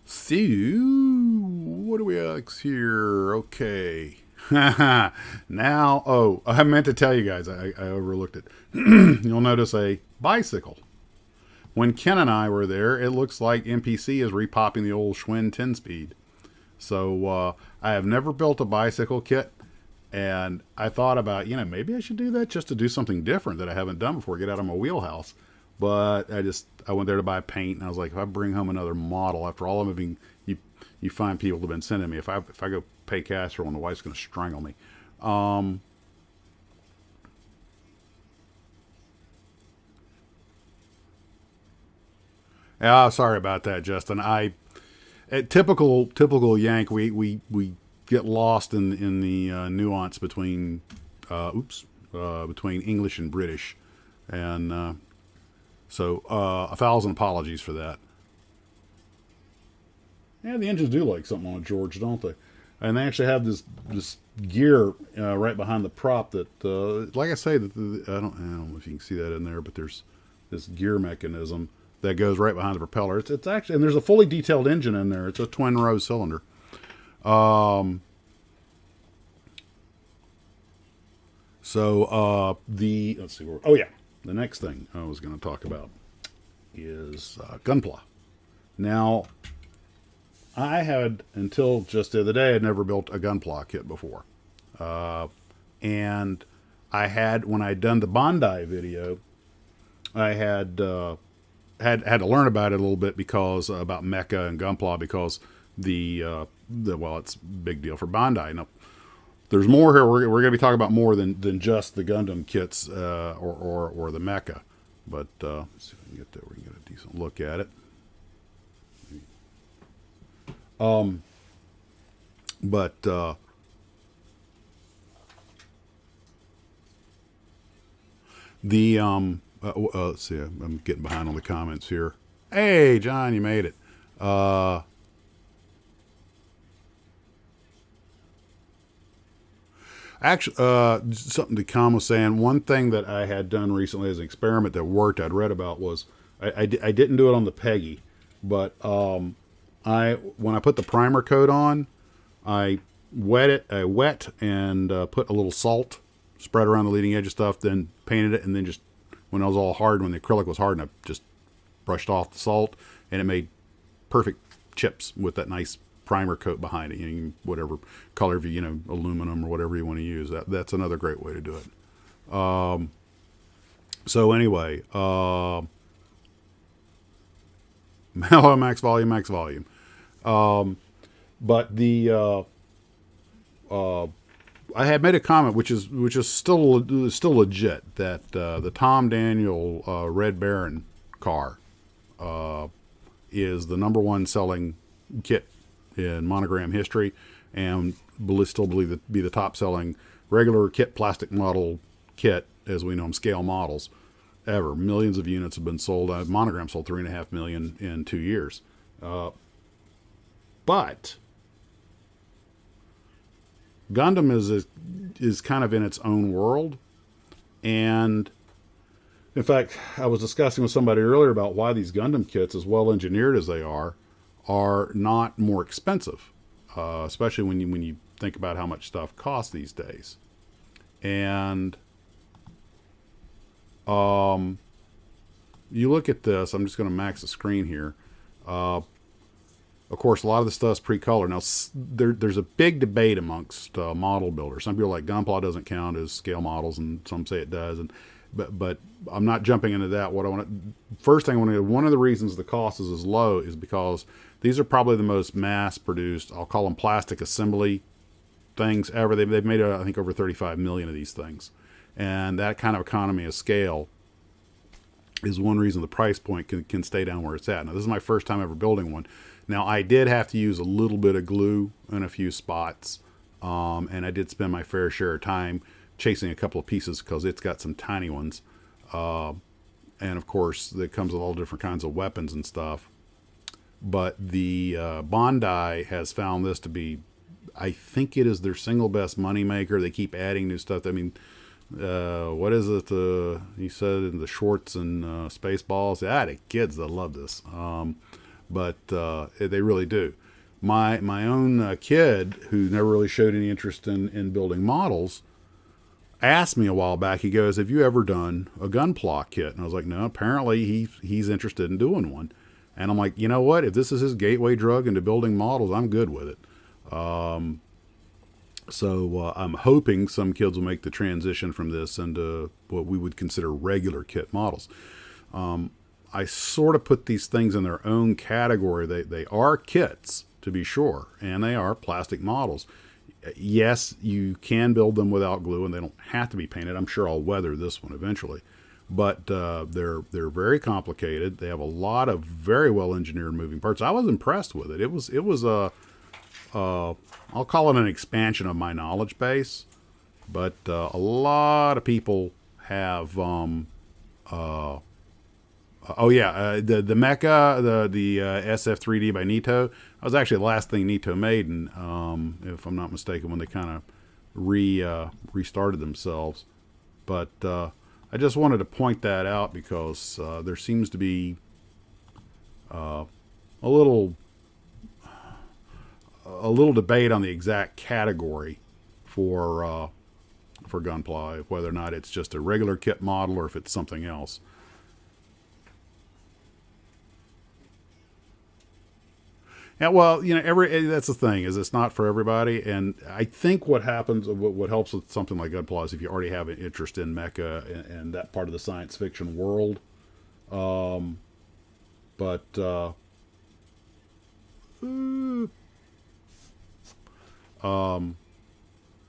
So, what do we else here? Okay. Now, I meant to tell you guys, I overlooked it. You'll notice a bicycle. When Ken and I were there, it looks like MPC is repopping the old Schwinn 10-speed. So, I have never built a bicycle kit, and I thought about, maybe I should do that just to do something different that I haven't done before, get out of my wheelhouse. But I went there to buy paint, and I was like, if I bring home another model, after all of them, you find people have been sending me. If I go pay cash for one, the wife's going to strangle me. Yeah, sorry about that, Justin. Typical Yank. We get lost in the nuance between between English and British, and so 1,000 apologies for that. Yeah, the engines do like something on a George, don't they? And they actually have this gear right behind the prop that, like I say, I don't know if you can see that in there, but there's this gear mechanism that goes right behind the propeller. It's actually, and there's a fully detailed engine in there. It's a twin row cylinder. Let's see where. Oh yeah, the next thing I was going to talk about is gunpla. Now, I had, until just the other day, I'd never built a gunpla kit before. And I had, when I'd done the Bondi video, I had to learn about it a little bit, because about mecha and gunpla, because well, it's a big deal for Bondi. Now, there's more here. We're going to be talking about more than just the Gundam kits or the mecha. But let's see if we can get there. We can get a decent look at it. Let's see. I'm getting behind on the comments here. Hey, John, you made it. Actually, something to Tom was saying. One thing that I had done recently as an experiment that worked, I'd read about, was I didn't do it on the Peggy, but when I put the primer coat on, I wet and put a little salt, spread around the leading edge of stuff, then painted it, and then just when it was all hard, when the acrylic was hard, and I just brushed off the salt, and it made perfect chips with that nice primer coat behind it. Whatever color, aluminum or whatever you want to use. That's another great way to do it. So anyway, hello, max volume. But I had made a comment, which is still legit, that the Tom Daniel Red Baron car is the #1 selling kit in monogram history, and still believe it to be the top selling regular kit plastic model kit, as we know them, scale models, ever. Millions of units have been sold. Monogram sold 3.5 million in 2 years. But Gundam is kind of in its own world. And in fact, I was discussing with somebody earlier about why these Gundam kits, as well engineered as they are not more expensive, especially when you think about how much stuff costs these days. And you look at this. I'm just going to max the screen here. Of course, a lot of the stuff's pre-colored. Now, there's a big debate amongst model builders. Some people are like Gunpla doesn't count as scale models, and some say it does. But I'm not jumping into that. First thing I want to do, one of the reasons the cost is as low is because these are probably the most mass-produced, I'll call them plastic assembly things ever. They've made, I think, over 35 million of these things. And that kind of economy of scale is one reason the price point can stay down where it's at. Now, this is my first time ever building one. Now, I did have to use a little bit of glue in a few spots, and I did spend my fair share of time chasing a couple of pieces because it's got some tiny ones. And, of course, it comes with all different kinds of weapons and stuff. But the Bandai has found this to be, I think it is their single best money maker. They keep adding new stuff. I mean, what is it? He said in the shorts and Spaceballs. The kids that love this. But they really do. My own kid, who never really showed any interest in building models, asked me a while back. He goes, "Have you ever done a Gunpla kit?" And I was like, "No." Apparently, he's interested in doing one. And I'm like, you know what? If this is his gateway drug into building models, I'm good with it. So I'm hoping some kids will make the transition from this into what we would consider regular kit models. I sort of put these things in their own category. They are kits, to be sure, and they are plastic models. Yes, you can build them without glue, and they don't have to be painted. I'm sure I'll weather this one eventually. But they're very complicated. They have a lot of very well engineered moving parts. I was impressed with it. It was I'll call it an expansion of my knowledge base. But a lot of people have the mecha, the SF3D by Nito. That was actually the last thing Nito made, and if I'm not mistaken, when they kind of restarted themselves. But I just wanted to point that out because there seems to be a little debate on the exact category for Gunpla, whether or not it's just a regular kit model or if it's something else. Yeah, well, that's the thing, is it's not for everybody. And I think what happens, what helps with something like Gunpla is if you already have an interest in mecha and that part of the science fiction world. But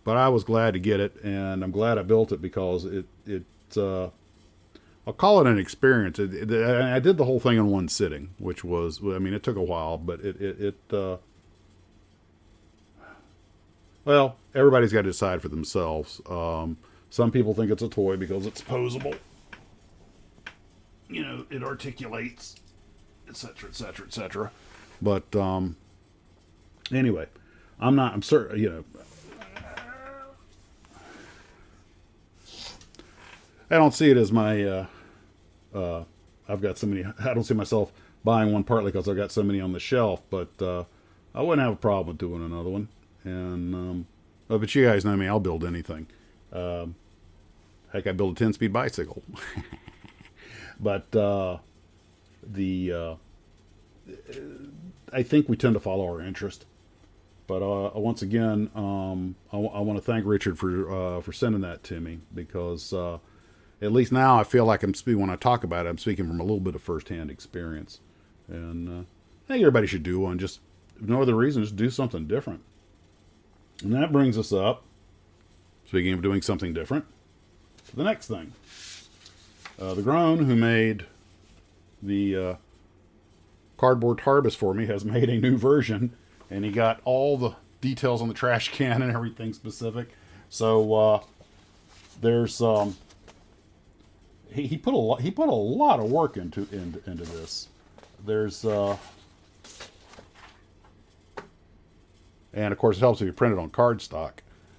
I was glad to get it, and I'm glad I built it because I'll call it an experience. I did the whole thing in one sitting, which was, it took a while, but well, everybody's got to decide for themselves. Some people think it's a toy because it's posable. It articulates, etc., etc., etc. But anyway, I'm certain, I don't see it as my, I've got so many, I don't see myself buying one partly because I've got so many on the shelf, but I wouldn't have a problem with doing another one. And, but you guys know me, I'll build anything. Heck, I build a 10-speed bicycle. But I think we tend to follow our interest. But once again, I want to thank Richard for sending that to me, because at least now I feel like when I talk about it, I'm speaking from a little bit of firsthand experience. And I think everybody should do one. Just, if no other reason, just do something different. And that brings us up, speaking of doing something different, to the next thing. The Grown, who made the cardboard Tarbus for me, has made a new version, and he got all the details on the trash can and everything specific. So there's he put a lot of work into this. There's and of course it helps if you print it on cardstock.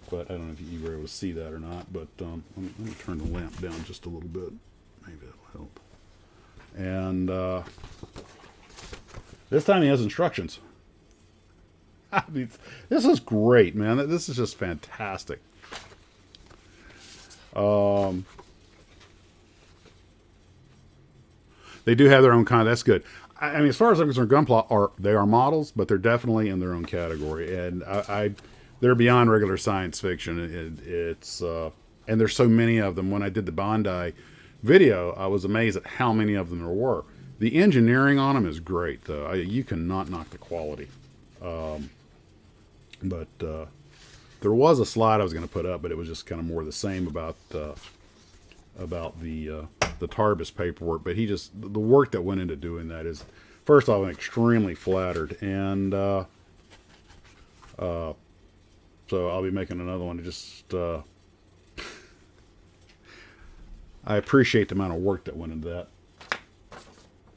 but I don't know if you were able to see that or not. But let me turn the lamp down just a little bit. Maybe that'll help. And this time he has instructions. I mean, this is great, man. This is just fantastic. They do have their own kind. That's good. I mean, as far as I'm concerned, Gunpla they are models, but they're definitely in their own category, and they're beyond regular science fiction. It's and there's so many of them. When I did the Bondi video, I was amazed at how many of them there were. The engineering on them is great, though. You cannot knock the quality. But there was a slide I was going to put up, but it was just kind of more the same about the Tarbis paperwork. But the work that went into doing that is, first off, I'm extremely flattered, and so I'll be making another one. I appreciate the amount of work that went into that.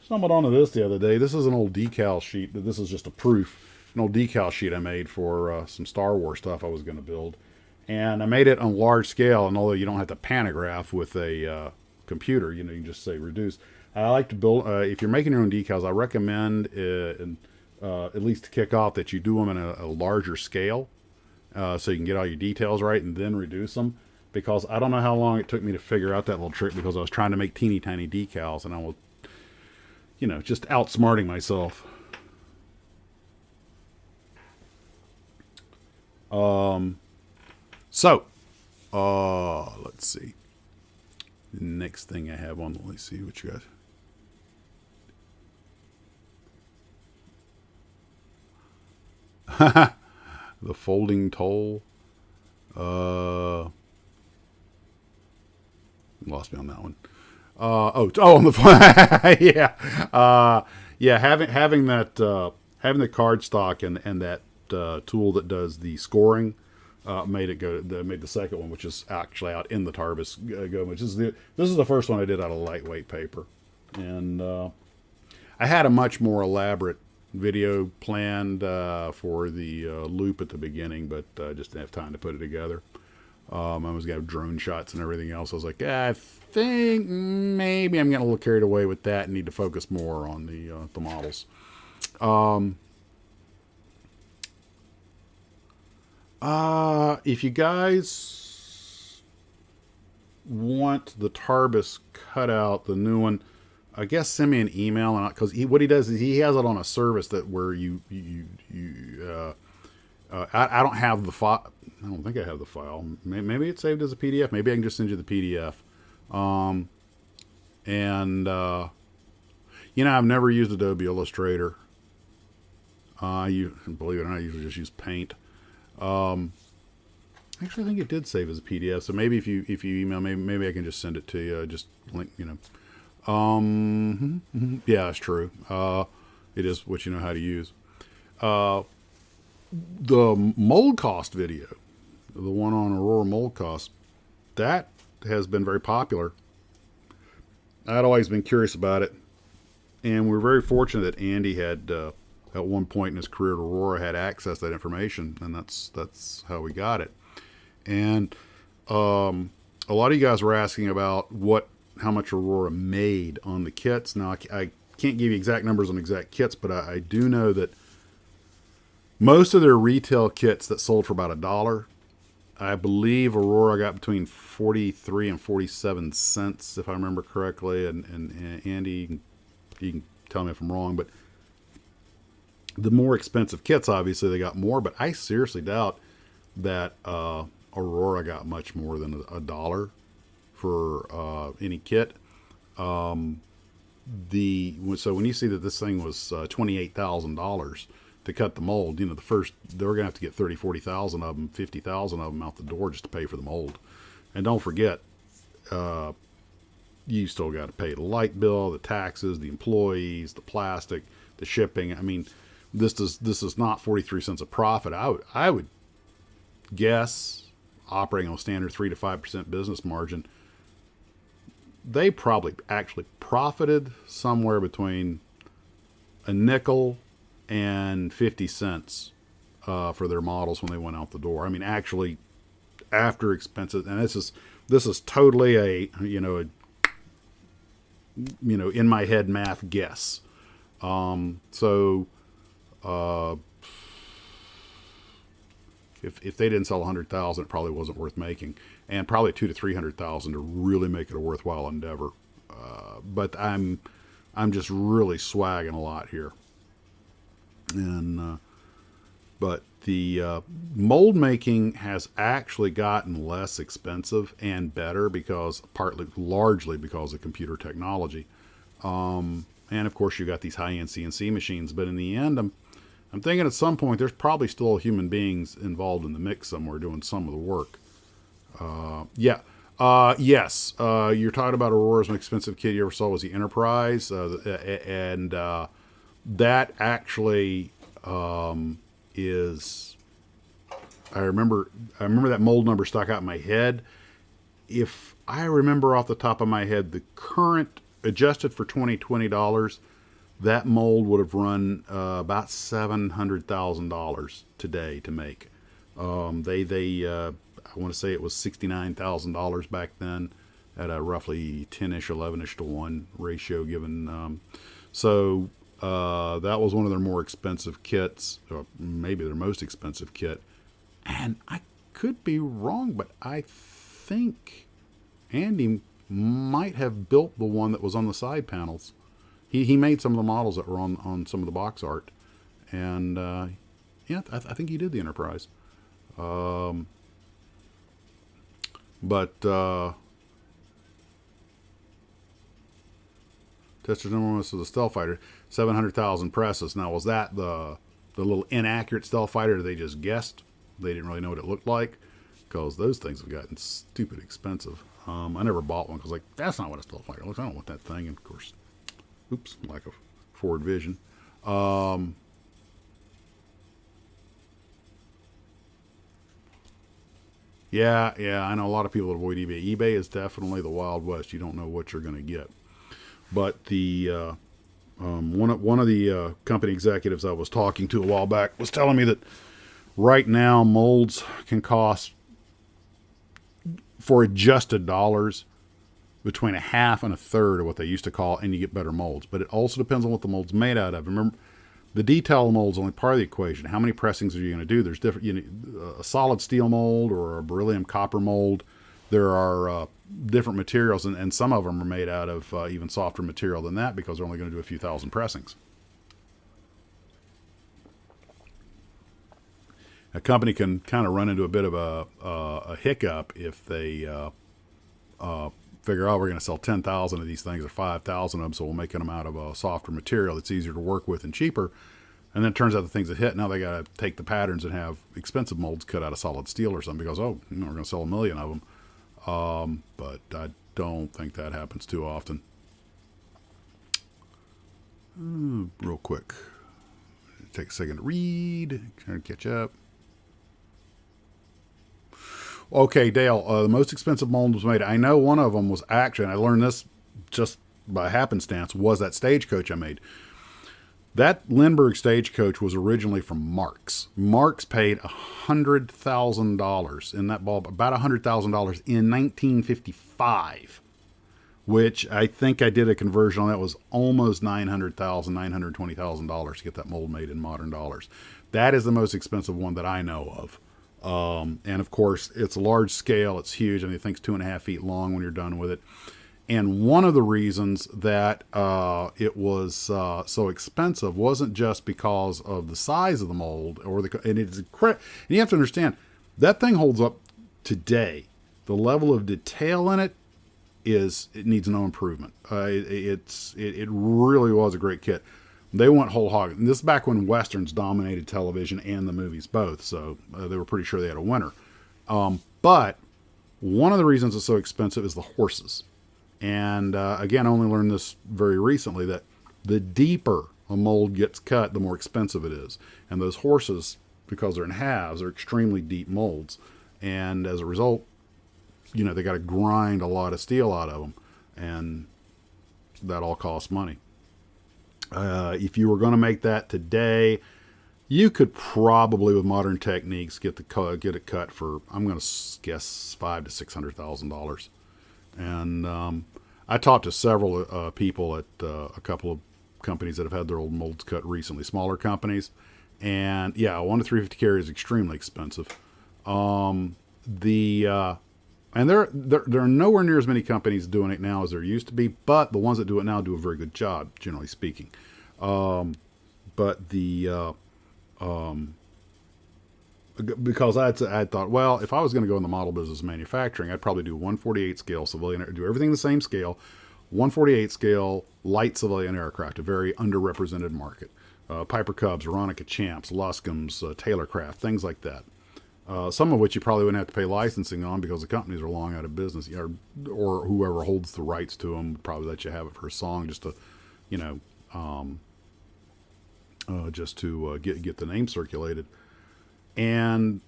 Stumbled onto this the other day. This is an old decal sheet. This is just a proof. An old decal sheet I made for some Star Wars stuff I was going to build. And I made it on large scale, and although you don't have to pantograph with a computer, you can just say reduce. I like to build, if you're making your own decals, I recommend, at least to kick off, that you do them in a larger scale so you can get all your details right and then reduce them. Because I don't know how long it took me to figure out that little trick, because I was trying to make teeny tiny decals, and I was, just outsmarting myself. Let's see. The next thing I have on, let's see what you got. The folding toll. Lost me on that one. On the yeah. Having that having the card stock and that tool that does the scoring made the second one, which is actually out in the Tarbis go. This is the first one I did out of lightweight paper, and I had a much more elaborate video planned for the loop at the beginning, but I just didn't have time to put it together. I was going to have drone shots and everything else. I was like, I think maybe I'm getting a little carried away with that and need to focus more on the models. If you guys want the Tarbis cutout, the new one, I guess send me an email, and because what he does is he has it on a service that where I don't have the file. I don't think I have the file. Maybe it's saved as a PDF. Maybe I can just send you the PDF. I've never used Adobe Illustrator. Believe it or not, I usually just use Paint. Actually, I think it did save as a PDF. So maybe if you email, maybe I can just send it to you. Just link, Yeah, that's true. It is what you know how to use. The mold cost video, the one on Aurora mold cost, that has been very popular. I'd always been curious about it, and we're very fortunate that Andy had at one point in his career at Aurora had access to that information, and that's how we got it. And a lot of you guys were asking about how much Aurora made on the kits. Now I can't give you exact numbers on exact kits, but I do know that most of their retail kits that sold for about $1, I believe Aurora got between 43 and 47 cents, if I remember correctly. And Andy, you can tell me if I'm wrong, but the more expensive kits, obviously, they got more. But I seriously doubt that Aurora got much more than $1 for any kit. So when you see that this thing was $28,000 to cut the mold, they were going to have to get 30, 40,000 of them, 50,000 of them out the door just to pay for the mold. And don't forget, you still got to pay the light bill, the taxes, the employees, the plastic, the shipping. I mean, this is not 43 cents a profit. I would guess, operating on a standard 3 to 5% business margin, they probably actually profited somewhere between a nickel and 50 cents for their models when they went out the door. I mean, actually after expenses, and this is totally a in my head math guess. If they didn't sell 100,000, it probably wasn't worth making, and probably 200,000 to 300,000 to really make it a worthwhile endeavor. But I'm just really swagging a lot here, and but the mold making has actually gotten less expensive and better because largely because of computer technology. And of course you got these high-end CNC machines, but in the end, I'm thinking at some point there's probably still human beings involved in the mix somewhere doing some of the work. Yes. You're talking about Aurora's most expensive kit you ever saw was the Enterprise, and that actually is. I remember that mold number stuck out in my head. If I remember off the top of my head, the current adjusted for $20, that mold would have run about $700,000 today to make. I want to say it was $69,000 back then at a roughly 10-ish, 11-ish to 1 ratio given. So that was one of their more expensive kits, or maybe their most expensive kit. And I could be wrong, but I think Andy might have built the one that was on the side panels. He made some of the models that were on some of the box art. And yeah, I think he did the Enterprise. Tester's number one was the stealth fighter, 700,000 presses. Now, was that the little inaccurate stealth fighter they just guessed? They didn't really know what it looked like, because those things have gotten stupid expensive. I never bought one because like that's not what a stealth fighter looks. I don't want that thing. And of course, oops, lack of forward vision. Yeah, I know a lot of people avoid eBay. eBay is definitely the Wild West. You don't know what you're going to get. But the one of the company executives I was talking to a while back was telling me that right now molds can cost, for adjusted dollars, between a half and a third of what they used to call, and you get better molds. But it also depends on what the mold's made out of. Remember, the detail mold is only part of the equation. How many pressings are you going to do? There's different, a solid steel mold or a beryllium copper mold. There are different materials, and some of them are made out of even softer material than that because they're only going to do a few thousand pressings. A company can kind of run into a bit of a hiccup if they figure out we're going to sell 10,000 of these things or 5,000 of them, so we'll make them out of a softer material that's easier to work with and cheaper. And then it turns out the things that hit, now they got to take the patterns and have expensive molds cut out of solid steel or something because, we're going to sell 1 million of them. But I don't think that happens too often. Real quick. Take a second to read, trying to catch up. Okay, Dale, the most expensive mold was made. I know one of them was actually, and I learned this just by happenstance, was that stagecoach I made. That Lindbergh stagecoach was originally from Marx. Marx paid $100,000 in that ball, about $100,000 in 1955, which I think I did a conversion on that was almost $900,000, $920,000 to get that mold made in modern dollars. That is the most expensive one that I know of. And of course, it's a large scale. It's huge. I mean, I think it's 2.5 feet long when you're done with it. And one of the reasons that it was so expensive wasn't just because of the size of the mold, and you have to understand that thing holds up today. The level of detail in it needs no improvement. It really was a great kit. They went whole hog. And this is back when Westerns dominated television and the movies both, so they were pretty sure they had a winner. But one of the reasons it's so expensive is the horses. And again, I only learned this very recently, that the deeper a mold gets cut, the more expensive it is. And those horses, because they're in halves, are extremely deep molds. And as a result, they got to grind a lot of steel out of them. And that all costs money. If you were going to make that today, You could probably, with modern techniques, get it cut for, I'm going to guess, $500,000 to $600,000. And I talked to several people at a couple of companies that have had their old molds cut recently, smaller companies, and yeah, 1 to 350 carry is extremely expensive. And there are nowhere near as many companies doing it now as there used to be, but the ones that do it now do a very good job, generally speaking. But because I thought, well, if I was going to go in the model business manufacturing, I'd probably do 148 scale civilian, do everything the same scale, 148 scale light civilian aircraft, a very underrepresented market. Piper Cubs, Veronica Champs, Luscombs, Taylorcraft, things like that. Some of which you probably wouldn't have to pay licensing on because the companies are long out of business, or whoever holds the rights to them would probably let you have it for a song just to, get the name circulated. And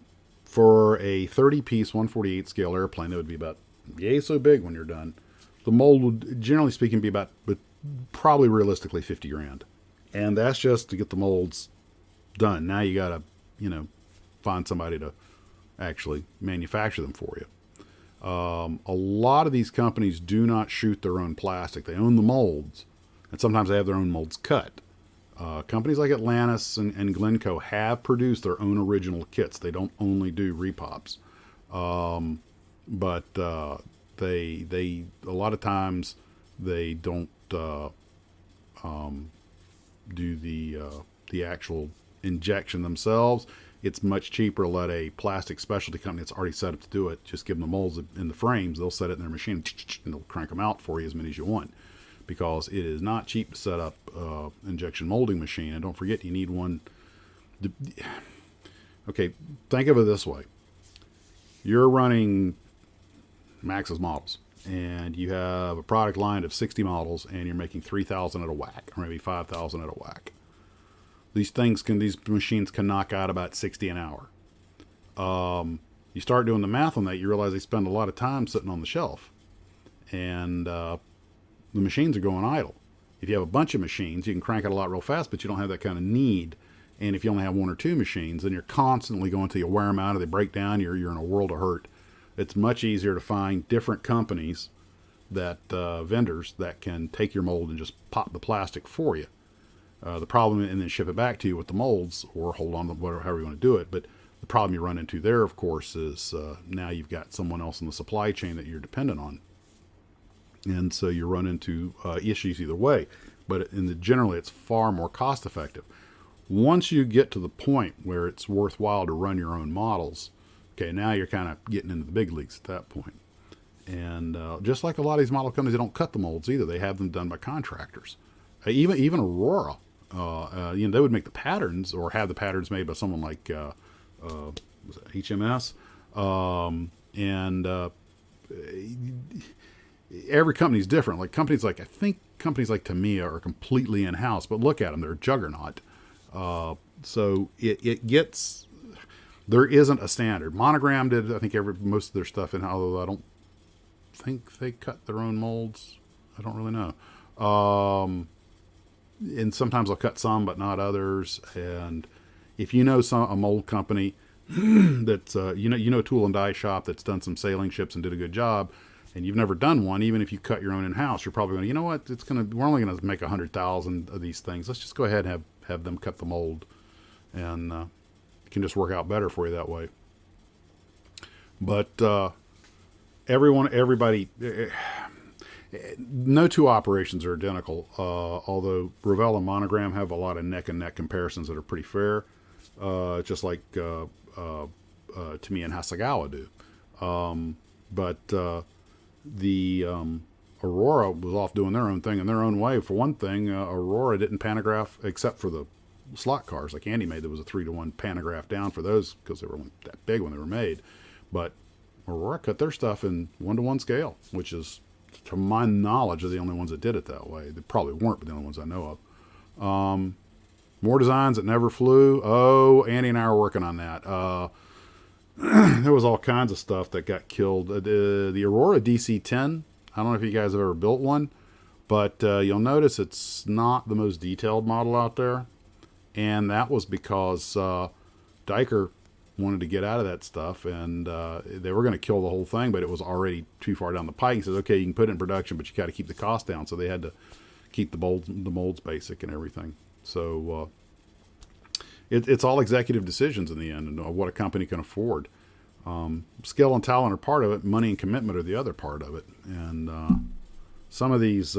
for a 30-piece 148 scale airplane, it would be about yay so big when you're done. The mold would, generally speaking, be about, but probably realistically, $50,000, and that's just to get the molds done. Now you got to, find somebody to actually manufacture them for you. A lot of these companies do not shoot their own plastic; they own the molds, and sometimes they have their own molds cut. Companies like Atlantis and Glencoe have produced their own original kits. They don't only do repops, but they a lot of times they don't do the actual injection themselves. It's much cheaper to let a plastic specialty company that's already set up to do it just give them the molds in the frames. They'll set it in their machine and they'll crank them out for you as many as you want, because it is not cheap to set up injection molding machine. And don't forget, you need one. Okay, think of it this way. You're running Maxsmodels, and you have a product line of 60 models, and you're making 3,000 at a whack, or maybe 5,000 at a whack. These machines can knock out about 60 an hour. You start doing the math on that, you realize they spend a lot of time sitting on the shelf, and the machines are going idle. If you have a bunch of machines, you can crank it a lot real fast, but you don't have that kind of need. And if you only have 1 or 2 machines, then you're constantly going till you wear them out, or they break down, you're in a world of hurt. It's much easier to find different companies that vendors that can take your mold and just pop the plastic for you. The problem, and then ship it back to you with the molds, or hold on to whatever, however you want to do it. But the problem you run into there, of course, is now you've got someone else in the supply chain that you're dependent on. And so you run into issues either way. But generally, it's far more cost effective. Once you get to the point where it's worthwhile to run your own models, okay, now you're kind of getting into the big leagues at that point. And just like a lot of these model companies, they don't cut the molds either. They have them done by contractors. Even Aurora, they would make the patterns, or have the patterns made by someone like was it HMS, every company's different. Like I think companies like Tamiya are completely in-house, but look at them, they're a juggernaut. So it gets, there isn't a standard. Monogram did, I think, most of their stuff in, although I don't think they cut their own molds. I don't really know. And sometimes they'll cut some, but not others. And if you know a mold company that's, a tool and die shop that's done some sailing ships and did a good job, and you've never done one, even if you cut your own in-house, you're probably going to, you know what, we're only going to make 100,000 of these things. Let's just go ahead and have them cut the mold, and it can just work out better for you that way. But everybody, no two operations are identical, although Revell and Monogram have a lot of neck-and-neck comparisons that are pretty fair, just like Tamiya and Hasegawa do. But the Aurora was off doing their own thing in their own way. For one thing, Aurora didn't pantograph, except for the slot cars like Andy made. There was a 3-to-1 pantograph down for those because they were that big when they were made. But Aurora cut their stuff in 1-to-1 scale, which is, to my knowledge, are the only ones that did it that way. They probably weren't, but the only ones I know of. More designs that never flew. Oh, Andy and I are working on that. There was all kinds of stuff that got killed. The Aurora DC-10, I don't know if you guys have ever built one, but you'll notice it's not the most detailed model out there. And that was because Diker wanted to get out of that stuff, and they were going to kill the whole thing, but it was already too far down the pike. He says, okay, you can put it in production, but you got to keep the cost down. So they had to keep the molds basic and everything. So it's all executive decisions in the end, and what a company can afford. Skill and talent are part of it. Money and commitment are the other part of it. And some of these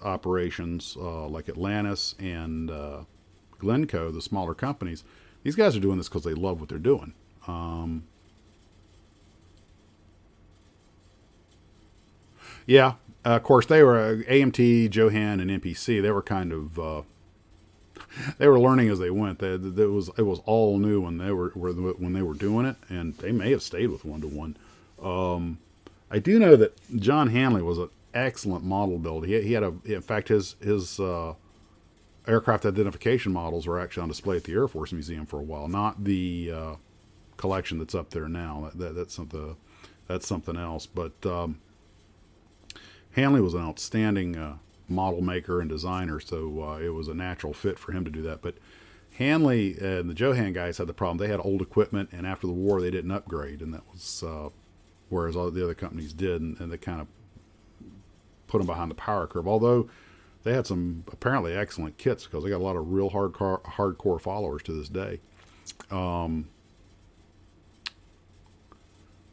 operations, like Atlantis and Glencoe, the smaller companies, these guys are doing this because they love what they're doing. Yeah, of course they were AMT, Johan, and NPC. They were kind of they were learning as they went. It was all new when they were doing it, and they may have stayed with 1-to-1. I do know that John Hanley was an excellent model builder. He had in fact his aircraft identification models were actually on display at the Air Force Museum for a while. Not the collection that's up there now. That's something else. But Hanley was an outstanding model maker and designer, so it was a natural fit for him to do that. But Hanley and the Johan guys had the problem. They had old equipment, and after the war, they didn't upgrade, and that was whereas all the other companies did, and they kind of put them behind the power curve. Although they had some apparently excellent kits, because they got a lot of real hardcore followers to this day. The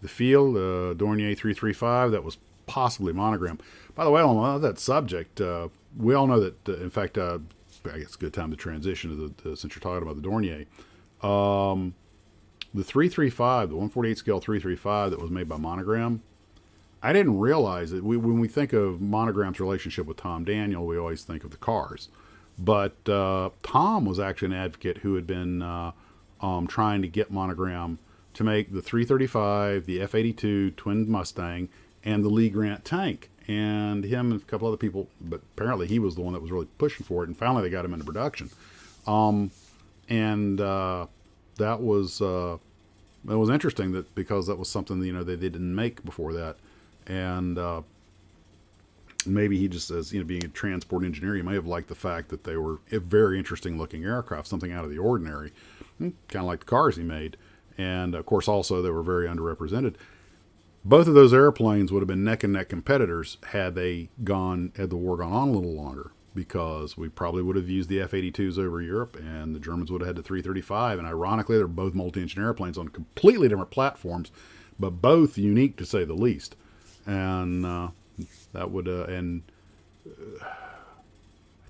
field, Dornier 335, that was possibly monogram. By the way, on that subject, we all know that, in fact, I guess it's a good time to transition to since you're talking about the Dornier. The 335, the 148 scale 335 that was made by Monogram, I didn't realize that when we think of Monogram's relationship with Tom Daniel, we always think of the cars. But Tom was actually an advocate who had been trying to get Monogram to make the 335, the F-82 twin Mustang, and the Lee Grant tank. And him and a couple other people, but apparently he was the one that was really pushing for it. And finally they got him into production. That was interesting because that was something they didn't make before that. And maybe he just, as being a transport engineer, he may have liked the fact that they were a very interesting looking aircraft, something out of the ordinary, kind of like the cars he made. And of course, also they were very underrepresented. Both of those airplanes would have been neck and neck competitors had the war gone on a little longer, because we probably would have used the F-82s over Europe, and the Germans would have had the 335. And ironically, they're both multi-engine airplanes on completely different platforms, but both unique to say the least. And that would I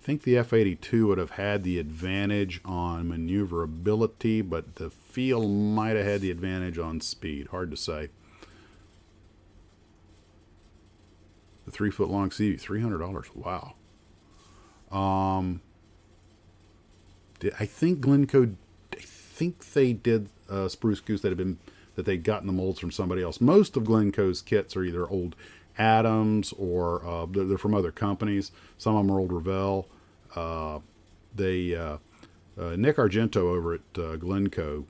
think the F-82 would have had the advantage on maneuverability, but the field might have had the advantage on speed. Hard to say. The 3-foot long CV, $300. Wow. I think Glencoe, I think they did Spruce Goose that they'd gotten the molds from somebody else. Most of Glencoe's kits are either old Adams or they're from other companies. Some of them are old Revell. Nick Argento over at Glencoe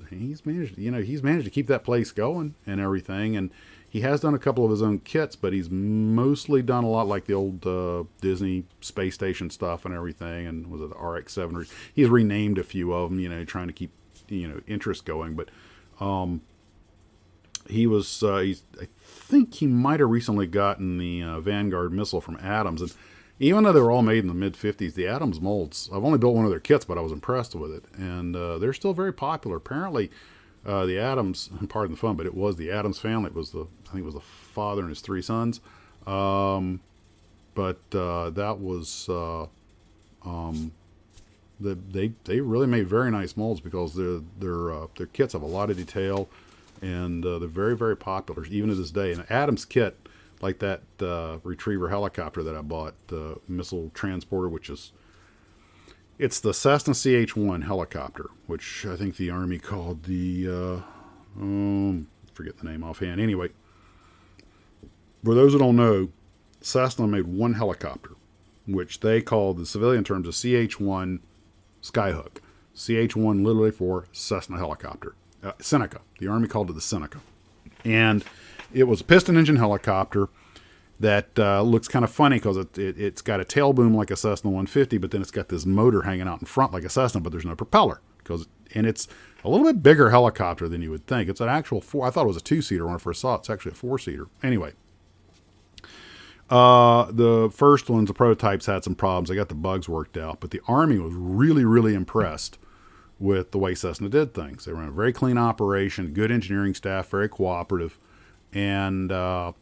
he's managed to keep that place going and everything, and he has done a couple of his own kits, but he's mostly done a lot like the old Disney space station stuff and everything. And was it the RX-7? He's renamed a few of them, trying to keep interest going. But I think he might have recently gotten the Vanguard missile from Adams. And even though they were all made in the mid-50s, the Adams molds, I've only built one of their kits, but I was impressed with it. And they're still very popular. Apparently, the Adams, pardon the fun, but it was the Adams family. I think it was the father and his 3 sons. That was, they really made very nice molds, because their kits have a lot of detail, and they're very, very popular even to this day. And Adams kit, like that Retriever helicopter that I bought, the missile transporter, it's the Cessna CH-1 helicopter, which I think the Army called the, forget the name offhand. Anyway, for those who don't know, Cessna made one helicopter, which they called, the civilian terms, a CH-1 Skyhook. CH-1 literally for Cessna helicopter. Seneca. The Army called it the Seneca. And it was a piston engine helicopter, that looks kind of funny because it's got a tail boom like a Cessna 150, but then it's got this motor hanging out in front like a Cessna, but there's no propeller. And it's a little bit bigger helicopter than you would think. It's an actual I thought it was a 2-seater when I first saw it. It's actually a 4-seater. Anyway, the first ones, the prototypes, had some problems. They got the bugs worked out, but the Army was really, really impressed with the way Cessna did things. They ran a very clean operation, good engineering staff, very cooperative, and the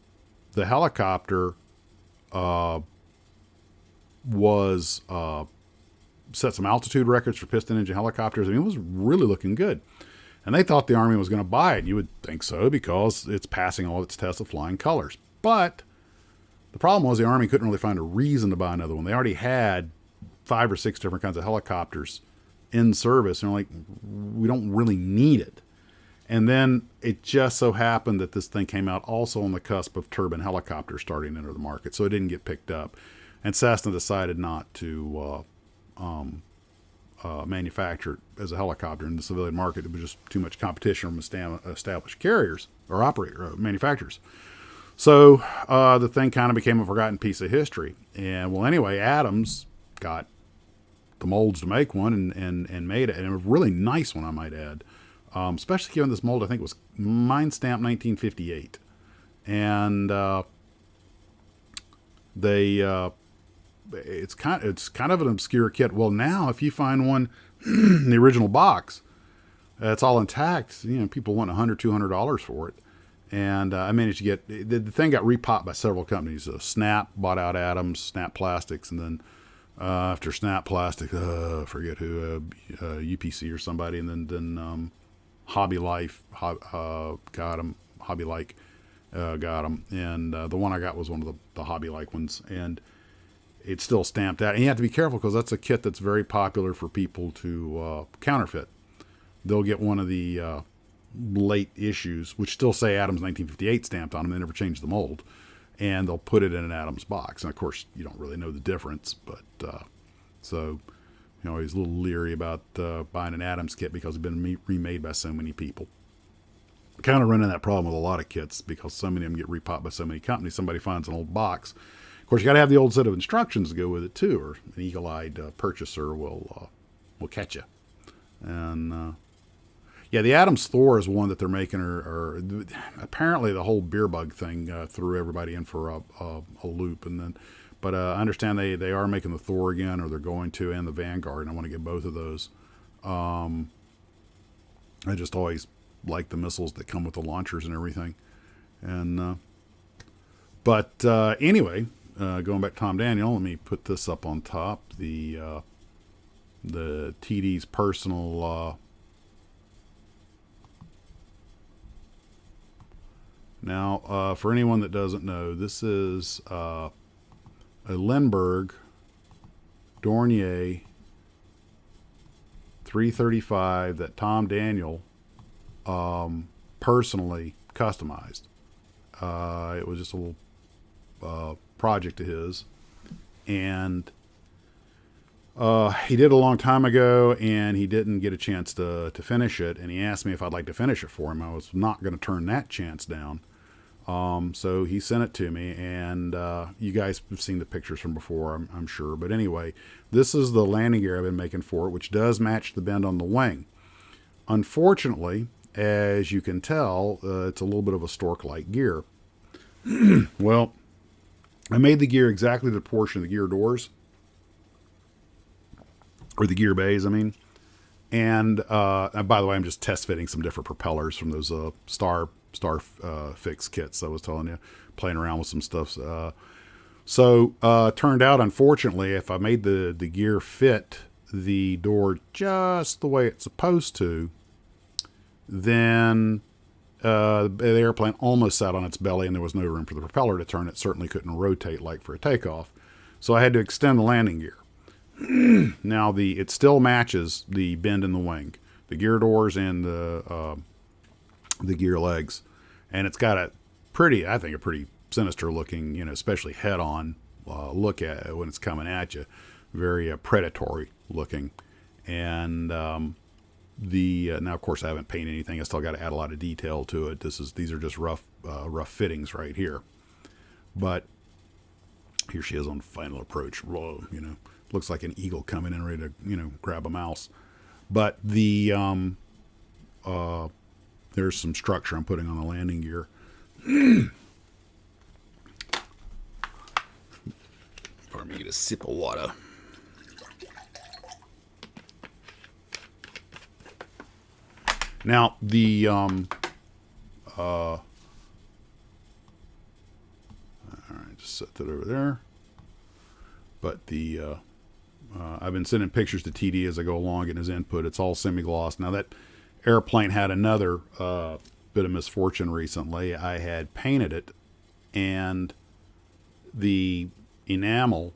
helicopter was set some altitude records for piston engine helicopters. I mean, it was really looking good. And they thought the Army was going to buy it. And you would think so because it's passing all its tests of flying colors. But the problem was the Army couldn't really find a reason to buy another one. They already had 5 or 6 different kinds of helicopters in service. And they're like, we don't really need it. And then it just so happened that this thing came out also on the cusp of turbine helicopters starting to enter the market. So it didn't get picked up. And Cessna decided not to manufacture it as a helicopter in the civilian market. It was just too much competition from established carriers or manufacturers. So the thing kind of became a forgotten piece of history. And well, anyway, Adams got the molds to make one and made it. And it was a really nice one, I might add. Especially given this mold, I think it was mine stamped 1958. And it's kind of an obscure kit. Well, now if you find one in the original box, it's all intact. You know, people want $100, $200 for it. And I managed to get the thing got repopped by several companies. Snap bought out Adams, Snap Plastics, and then after Snap Plastics, forget who, UPC or somebody, and then Hobby Life got them. Hobby Like got them, and the one I got was one of the Hobby Like ones, and it's still stamped out. And you have to be careful because that's a kit that's very popular for people to counterfeit. They'll get one of the late issues, which still say Adams 1958 stamped on them. They never changed the mold, and they'll put it in an Adams box. And of course, you don't really know the difference, but so you know, he's a little leery about buying an Adams kit because it's been remade by so many people. Kind of running that problem with a lot of kits because so many of them get repopped by so many companies. Somebody finds an old box. Of course, you got to have the old set of instructions to go with it too, or an eagle-eyed purchaser will catch you. And yeah, the Adams Thor is one that they're making. Or apparently the whole beer bug thing threw everybody in for a loop. And then, but I understand they are making the Thor again, or they're going to, and the Vanguard. And I want to get both of those. I just always like the missiles that come with the launchers and everything. And but anyway. Going back to Tom Daniel, let me put this up on top. The TD's personal. Now, for anyone that doesn't know, this is a Lindbergh Dornier 335 that Tom Daniel personally customized. It was just a little project of his, and he did a long time ago, and he didn't get a chance to finish it, and he asked me if I'd like to finish it for him. I was not going to turn that chance down, so he sent it to me, and you guys have seen the pictures from before, I'm sure, but anyway, this is the landing gear I've been making for it, which does match the bend on the wing. Unfortunately, as you can tell, it's a little bit of a stork-like gear. Well, I made the gear exactly the proportion of the gear doors, or the gear bays, I mean. And by the way, I'm just test fitting some different propellers from those Star Fix kits I was telling you, playing around with some stuff. So turned out, unfortunately, if I made the gear fit the door just the way it's supposed to, then the airplane almost sat on its belly and there was no room for the propeller to turn. It certainly couldn't rotate like for a takeoff. So I had to extend the landing gear. Now it still matches the bend in the wing, the gear doors and the gear legs. And it's got a pretty sinister looking, especially head on look at it when it's coming at you. Very predatory looking. And now, of course, I haven't painted anything. I still got to add a lot of detail to it. These are just rough fittings right here. But Here she is on final approach. Whoa, looks like an eagle coming in ready to, grab a mouse. But there's some structure I'm putting on the landing gear. Pardon me, get a sip of water. Now, all right, just set that over there. But I've been sending pictures to TD as I go along getting his input. It's all semi-gloss. Now, that airplane had another bit of misfortune recently. I had painted it, and the enamel,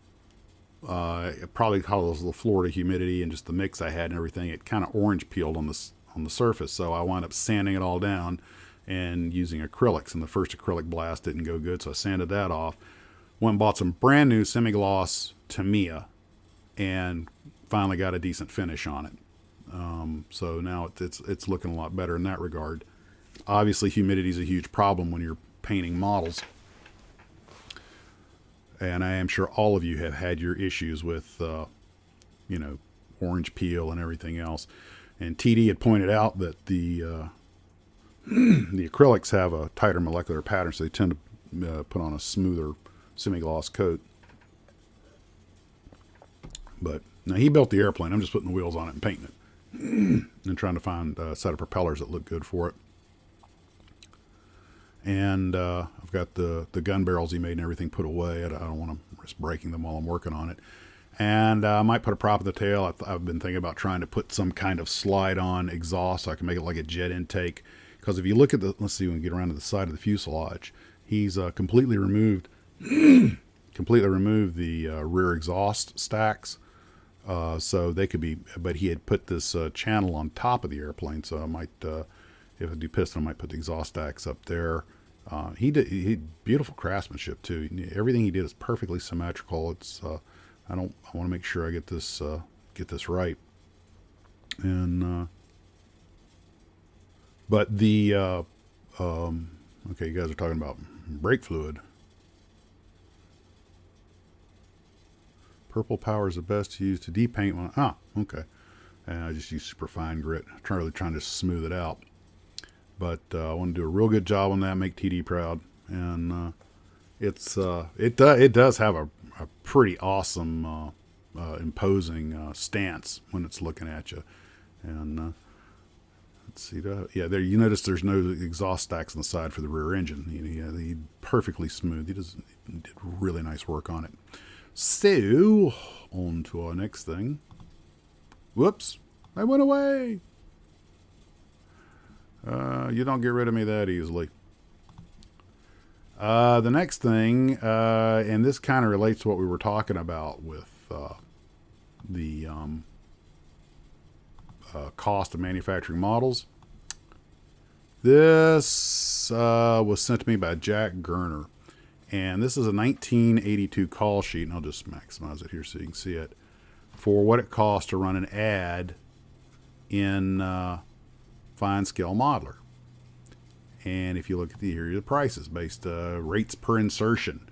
probably because of the Florida humidity and just the mix I had and everything, it kind of orange peeled on the surface. So I wound up sanding it all down and using acrylics. And the first acrylic blast didn't go good, so I sanded that off. Went and bought some brand new semi-gloss Tamiya, and finally got a decent finish on it. So now it's looking a lot better in that regard. Obviously, humidity is a huge problem when you're painting models. And I am sure all of you have had your issues with, orange peel and everything else. And TD had pointed out that the acrylics have a tighter molecular pattern, so they tend to put on a smoother semi-gloss coat. But now he built the airplane. I'm just putting the wheels on it and painting it. And trying to find a set of propellers that look good for it. And I've got the gun barrels he made and everything put away. I don't want to risk breaking them while I'm working on it. And I might put a prop in the tail. I've been thinking about trying to put some kind of slide-on exhaust so I can make it like a jet intake. Because if you look at let's see, when we get around to the side of the fuselage, he's completely removed the rear exhaust stacks. So they could be, but he had put this channel on top of the airplane. So I might, if I do piston, I might put the exhaust stacks up there. He did beautiful craftsmanship too. Everything he did is perfectly symmetrical. It's, I want to make sure I get this right. And, but the, okay, you guys are talking about brake fluid. Purple power is the best to use to depaint one. Okay. And I just use super fine grit. I'm really trying to smooth it out. But I want to do a real good job on that, make TD proud. And it does have a pretty awesome, imposing stance when it's looking at you. And let's see that. Yeah, there you notice there's no exhaust stacks on the side for the rear engine. He perfectly smooth. He did really nice work on it. So, on to our next thing. Whoops, I went away. You don't get rid of me that easily. The next thing, and this kind of relates to what we were talking about with the cost of manufacturing models. This was sent to me by Jack Gerner. And this is a 1982 call sheet, and I'll just maximize it here so you can see it, for what it costs to run an ad in Fine Scale Modeler. And if you look at here are the prices based rates per insertion.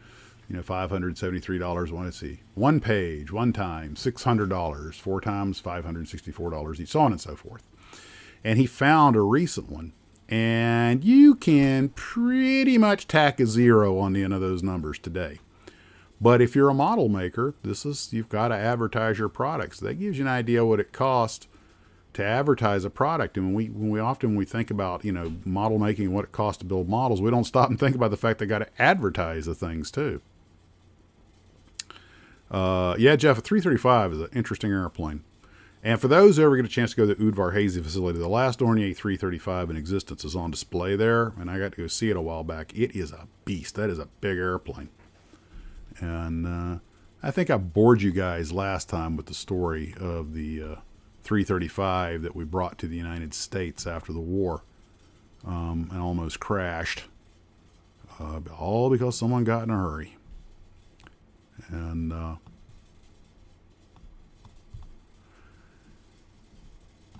$573. Let's see, one page, one time, $600, 4 times, $564 each, so on and so forth. And he found a recent one. And you can pretty much tack a 0 on the end of those numbers today. But if you're a model maker, you've got to advertise your products. That gives you an idea what it costs to advertise a product. And when we think about, model making and what it costs to build models, we don't stop and think about the fact they got to advertise the things too. Yeah, Jeff, a 335 is an interesting airplane. And for those who ever get a chance to go to the Udvar Hazy facility, the last Dornier 335 in existence is on display there, and I got to go see it a while back. It is a beast. That is a big airplane. And I think I bored you guys last time with the story of the 335 that we brought to the United States after the war and almost crashed, all because someone got in a hurry. And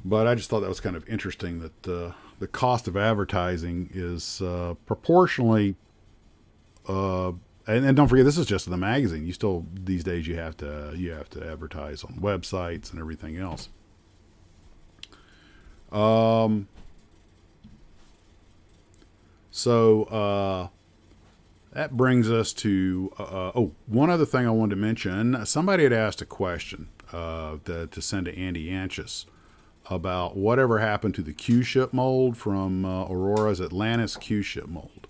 but I just thought that was kind of interesting that the cost of advertising is proportionally and don't forget, this is just in the magazine. You still, these days, you have to advertise on websites and everything else. So that brings us to one other thing I wanted to mention. Somebody had asked a question to send to Andy Anchus about whatever happened to the Q-ship mold from Aurora's Atlantis Q-ship mold.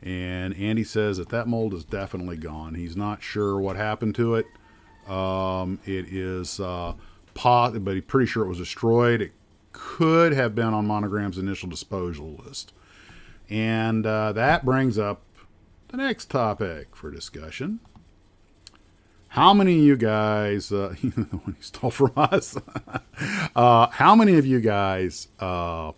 And Andy says that mold is definitely gone. He's not sure what happened to it. It is but he's pretty sure it was destroyed. It could have been on Monogram's initial disposal list. And that brings up the next topic for discussion. How many of you guys, the one you stole from us, how many of you guys are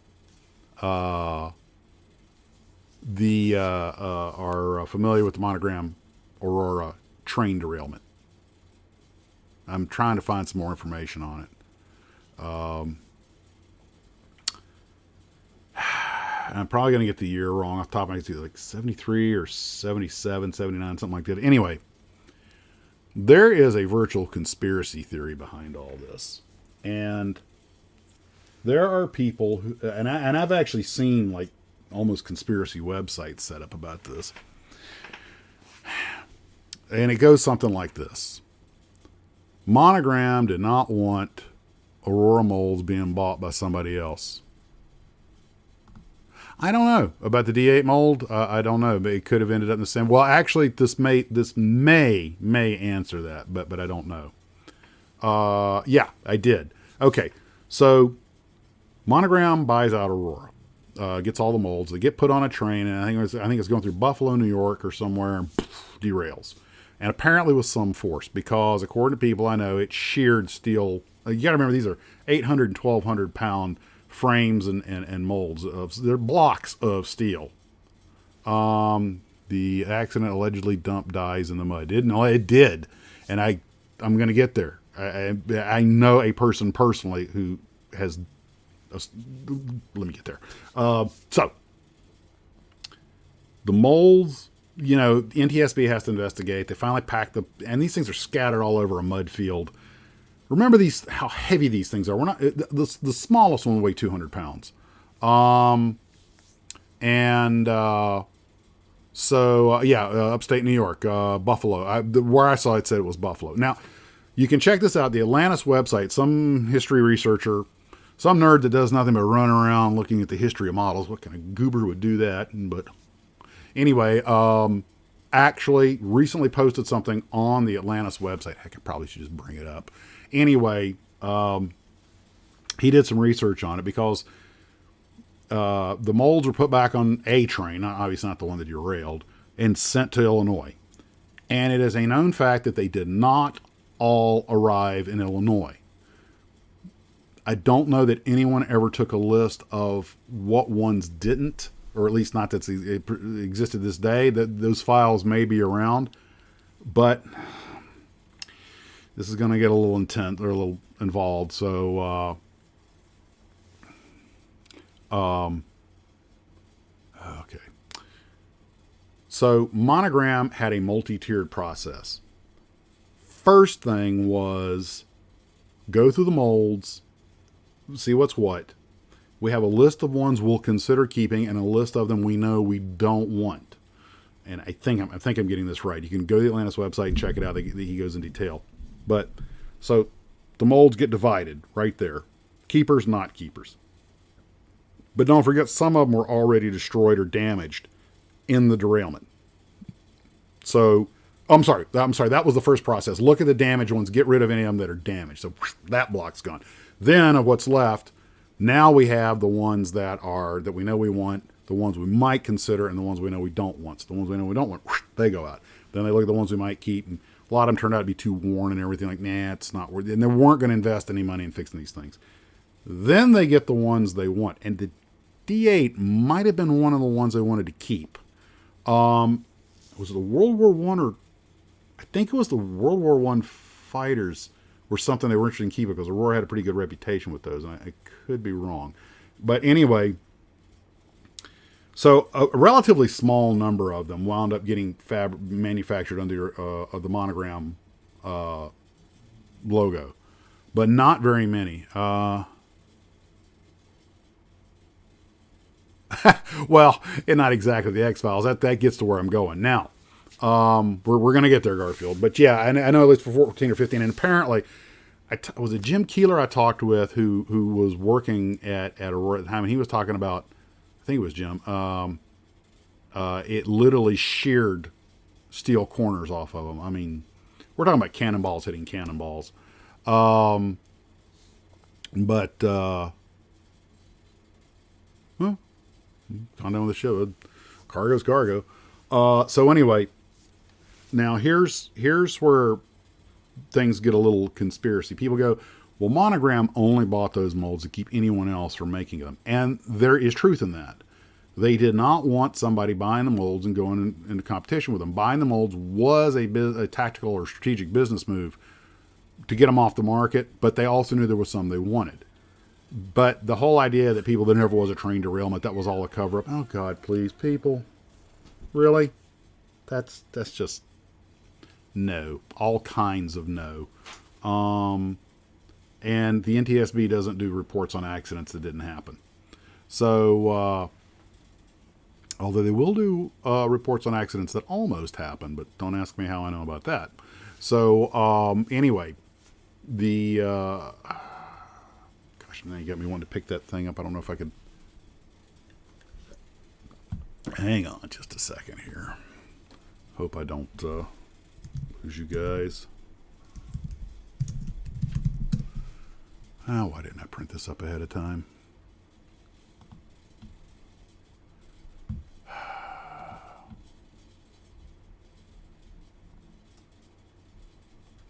familiar with the Monogram Aurora train derailment? I'm trying to find some more information on it. I'm probably going to get the year wrong off the top of my head. It's either like 73 or 77, 79, something like that. Anyway, there is a virtual conspiracy theory behind all this. And there are people who, and I've actually seen like almost conspiracy websites set up about this. And it goes something like this. Monogram did not want Aurora molds being bought by somebody else. I don't know about the D8 mold. I don't know, but it could have ended up in the same. Well, actually, this may answer that, but I don't know. Yeah, I did. Okay, so Monogram buys out Aurora, gets all the molds. They get put on a train, and I think it's going through Buffalo, New York, or somewhere, and derails. And apparently with some force, because according to people I know, it sheared steel. You got to remember, these are 800 and 1,200 pound frames and molds. They're blocks of steel. The accident allegedly dumped dyes in the mud. It did. And I'm going to get there. I know a person personally who has, let me get there. So the molds, NTSB has to investigate. They finally packed and these things are scattered all over a mud field. Remember how heavy these things are. We're not, the smallest one will weigh 200 pounds. Upstate New York, Buffalo. Where I saw it said it was Buffalo. Now, you can check this out. The Atlantis website, some history researcher, some nerd that does nothing but run around looking at the history of models. What kind of goober would do that? But anyway, actually recently posted something on the Atlantis website. Heck, I probably should just bring it up. Anyway, he did some research on it because the molds were put back on a train, obviously not the one that derailed, and sent to Illinois. And it is a known fact that they did not all arrive in Illinois. I don't know that anyone ever took a list of what ones didn't, or at least not that it existed this day. That those files may be around, but this is going to get a little intense or a little involved. So, okay. So Monogram had a multi-tiered process. First thing was go through the molds, see what's what. We have a list of ones we'll consider keeping and a list of them we know we don't want. And I think I'm getting this right. You can go to the Atlantis website and check it out. He goes in detail. But so the molds get divided right there. Keepers, not keepers. But don't forget, some of them were already destroyed or damaged in the derailment. So, I'm sorry. That was the first process. Look at the damaged ones. Get rid of any of them that are damaged. So that block's gone. Then of what's left, now we have the ones that we know we want, the ones we might consider, and the ones we know we don't want. So the ones we know we don't want, they go out. Then they look at the ones we might keep, and a lot of them turned out to be too worn and everything. Like, nah, it's not worth it. And they weren't going to invest any money in fixing these things. Then they get the ones they want. And the D8 might have been one of the ones they wanted to keep. Was it the World War I or... I think it was the World War I fighters were something they were interested in keeping because Aurora had a pretty good reputation with those. And I could be wrong. But anyway, So a relatively small number of them wound up getting manufactured under the Monogram logo, but not very many. Well, and not exactly the X-Files. That gets to where I'm going now. We're going to get there, Garfield. But yeah, I know at least for 14 or 15. And apparently, was it Jim Keeler I talked with who was working at Aurora at the time, and he was talking about, I think it was Jim, it literally sheared steel corners off of them. I mean, we're talking about cannonballs hitting cannonballs. But, on down with the show. Cargo's cargo. So anyway, now here's where things get a little conspiracy. People go, well, Monogram only bought those molds to keep anyone else from making them. And there is truth in that. They did not want somebody buying the molds and going into competition with them. Buying the molds was a tactical or strategic business move to get them off the market, but they also knew there was some they wanted. But the whole idea that there never was a train derailment, that was all a cover-up. Oh, God, please, people. Really? That's just no. All kinds of no. And the NTSB doesn't do reports on accidents that didn't happen. So, although they will do reports on accidents that almost happened, but don't ask me how I know about that. So, anyway, now you got me wanting to pick that thing up. I don't know if I could. Hang on just a second here. Hope I don't lose you guys. Oh, why didn't I print this up ahead of time?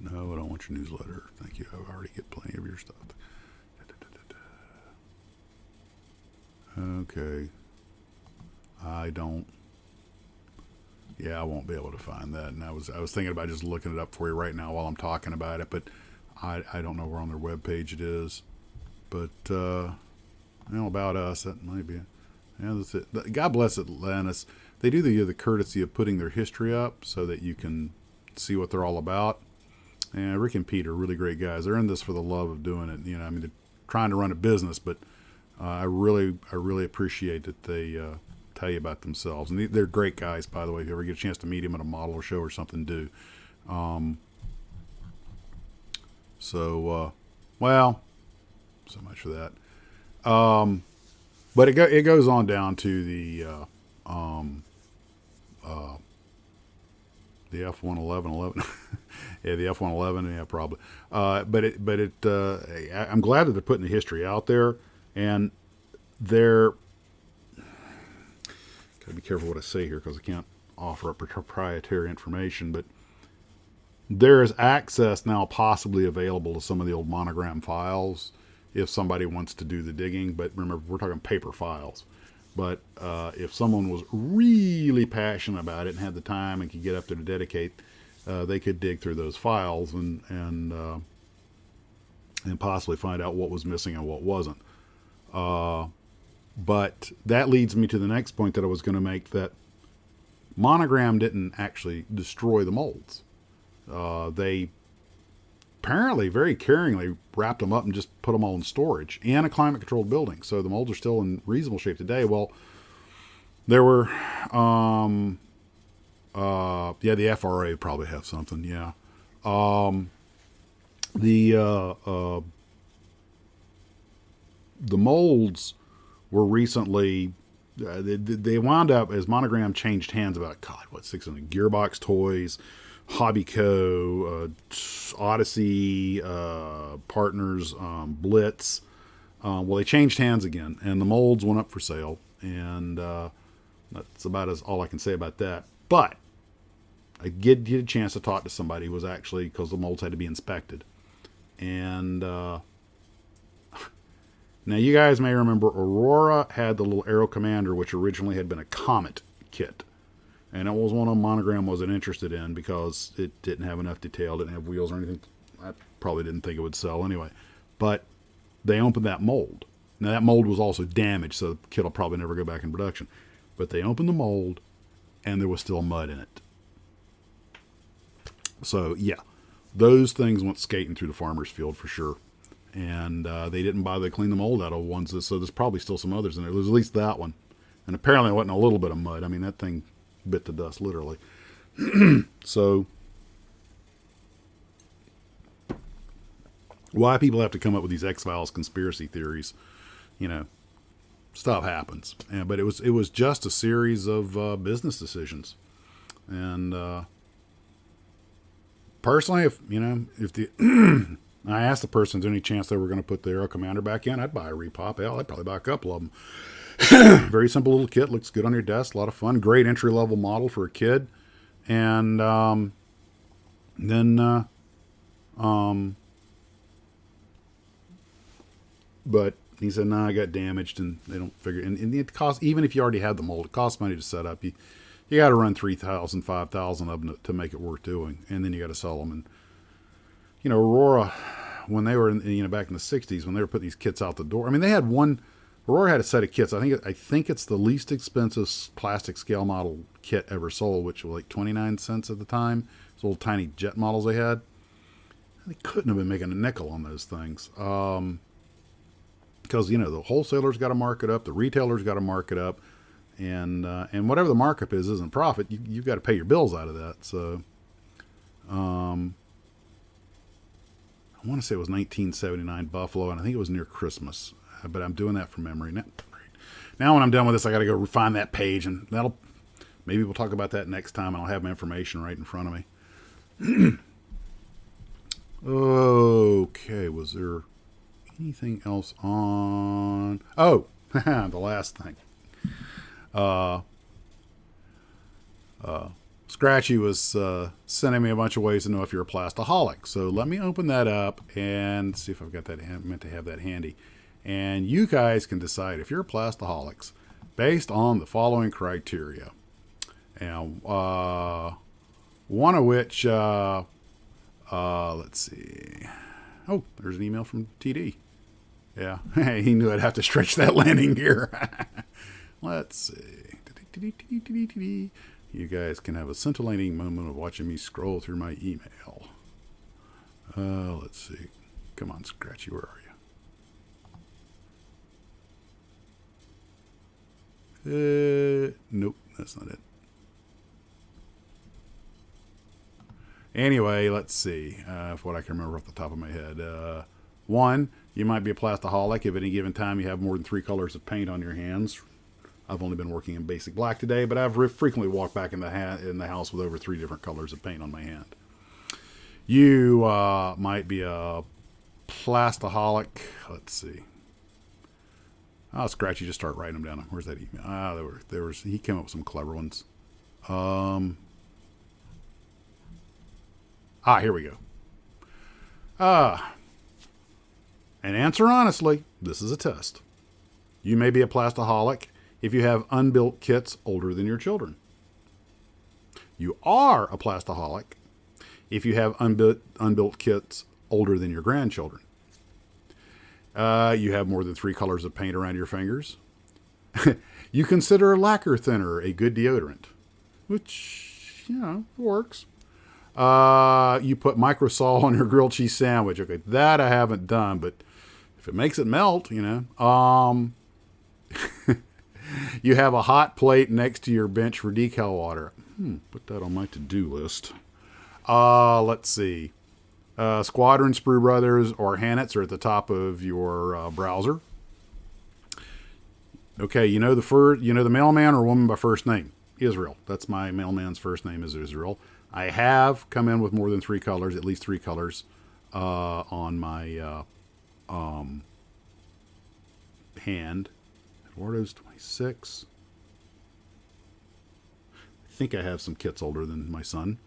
No, I don't want your newsletter. Thank you. I already get plenty of your stuff. Okay. I don't. Yeah, I won't be able to find that. And I was thinking about just looking it up for you right now while I'm talking about it, but I don't know where on their webpage it is. But about us, that might be it. Yeah, that's it. God bless Atlantis. They do the courtesy of putting their history up so that you can see what they're all about. And Rick and Pete are really great guys. They're in this for the love of doing it. I mean, they're trying to run a business, but I really appreciate that they tell you about themselves. And they're great guys, by the way. If you ever get a chance to meet them at a model or show or something, do. So much for that. But it goes on down to the F-111. Yeah, the F-111. Yeah, probably. I'm glad that they're putting the history out there, and they're gotta be careful what I say here because I can't offer up proprietary information, but there is access now possibly available to some of the old Monogram files if somebody wants to do the digging. But remember, we're talking paper files. But if someone was really passionate about it and had the time and could get up there to dedicate, they could dig through those files and possibly find out what was missing and what wasn't. But that leads me to the next point that I was going to make, that Monogram didn't actually destroy the molds. They apparently very caringly wrapped them up and just put them all in storage in a climate-controlled building. So the molds are still in reasonable shape today. Well, there were, the FRA would probably have something, yeah. The molds were recently, they wound up, as Monogram changed hands about, 600 Gearbox Toys, Hobbyco, Odyssey, Partners, Blitz. Well, they changed hands again, and the molds went up for sale, and that's about all I can say about that. But I did get a chance to talk to somebody who was actually, because the molds had to be inspected. And now you guys may remember Aurora had the little Aero Commander, which originally had been a Comet kit. And it was one of them Monogram wasn't interested in because it didn't have enough detail, didn't have wheels or anything. I probably didn't think it would sell anyway. But they opened that mold. Now that mold was also damaged, so the kit will probably never go back in production. But they opened the mold, and there was still mud in it. So, yeah, those things went skating through the farmer's field for sure. And they didn't bother to clean the mold out of ones. So there's probably still some others in there. There's at least that one. And apparently it wasn't a little bit of mud. I mean, that thing bit the dust, literally. So, why people have to come up with these X-Files conspiracy theories, you know, stuff happens. But it was just a series of business decisions. And personally, if the I asked the person, is there any chance they were going to put the Aero Commander back in? I'd buy a repop. Hell, I'd probably buy a couple of them. Very simple little kit. Looks good on your desk. A lot of fun. Great entry-level model for a kid. And but he said, no, I got damaged, and they don't figure. And it costs, even if you already had the mold, it costs money to set up. You got to run 3,000, 5,000 of them to make it worth doing, and then you got to sell them. And you know, Aurora, when they were back in the 60s, when they were putting these kits out the door, I mean, they had one. Aurora had a set of kits. I think it's the least expensive plastic scale model kit ever sold, which was like 29 cents at the time. Those little tiny jet models they had. They couldn't have been making a nickel on those things. Because, the wholesalers got to mark it up, the retailers got to mark it up, and whatever the markup isn't profit. You've got to pay your bills out of that. So, I want to say it was 1979 Buffalo, and I think it was near Christmas. But I'm doing that from memory. Now when I'm done with this, I got to go find that page, and maybe we'll talk about that next time, and I'll have my information right in front of me. Okay, was there anything else on? Oh, the last thing. Scratchy was sending me a bunch of ways to know if you're a plastaholic. So let me open that up and see if I've got that. I meant to have that handy. And you guys can decide if you're plastaholics based on the following criteria. And one of which, let's see. Oh, there's an email from TD. Yeah, he knew I'd have to stretch that landing gear. Let's see. You guys can have a scintillating moment of watching me scroll through my email. Let's see. Come on, Scratchy, where are you? Nope, that's not it. Anyway, let's see what I can remember off the top of my head. One, you might be a plastaholic if at any given time you have more than 3 colors of paint on your hands. I've only been working in basic black today, but I've frequently walked back in the house with over 3 different colors of paint on my hand. You might be a plastaholic. Let's see. Oh, Scratchy, just start writing them down. Where's that email? He came up with some clever ones. Here we go. And answer honestly. This is a test. You may be a plastaholic if you have unbuilt kits older than your children. You are a plastaholic if you have unbuilt kits older than your grandchildren. You have more than 3 colors of paint around your fingers. You consider lacquer thinner a good deodorant, which, works. You put microsol on your grilled cheese sandwich. Okay, that I haven't done, but if it makes it melt, You have a hot plate next to your bench for decal water. Put that on my to-do list. Let's see. Squadron, Sprue Brothers, or Hannets are at the top of your browser. Okay, the mailman or woman by first name. Israel. That's my mailman's first name is Israel. I have come in with more than 3 colors, at least 3 colors, on my hand. Eduardo's 26. I think I have some kits older than my son.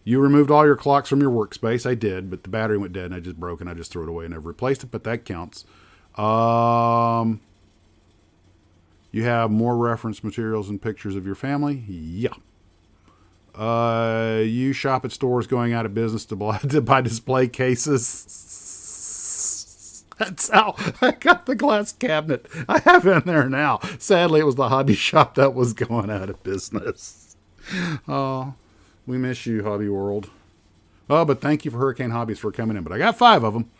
You removed all your clocks from your workspace. I did, but the battery went dead and I just broke and I just threw it away and never replaced it, but that counts. You have more reference materials and pictures of your family? Yeah. You shop at stores going out of business to buy display cases. That's how I got the glass cabinet I have in there now. Sadly, it was the hobby shop that was going out of business. Oh, we miss you, Hobby World. Oh, but thank you for Hurricane Hobbies for coming in. But I got 5 of them.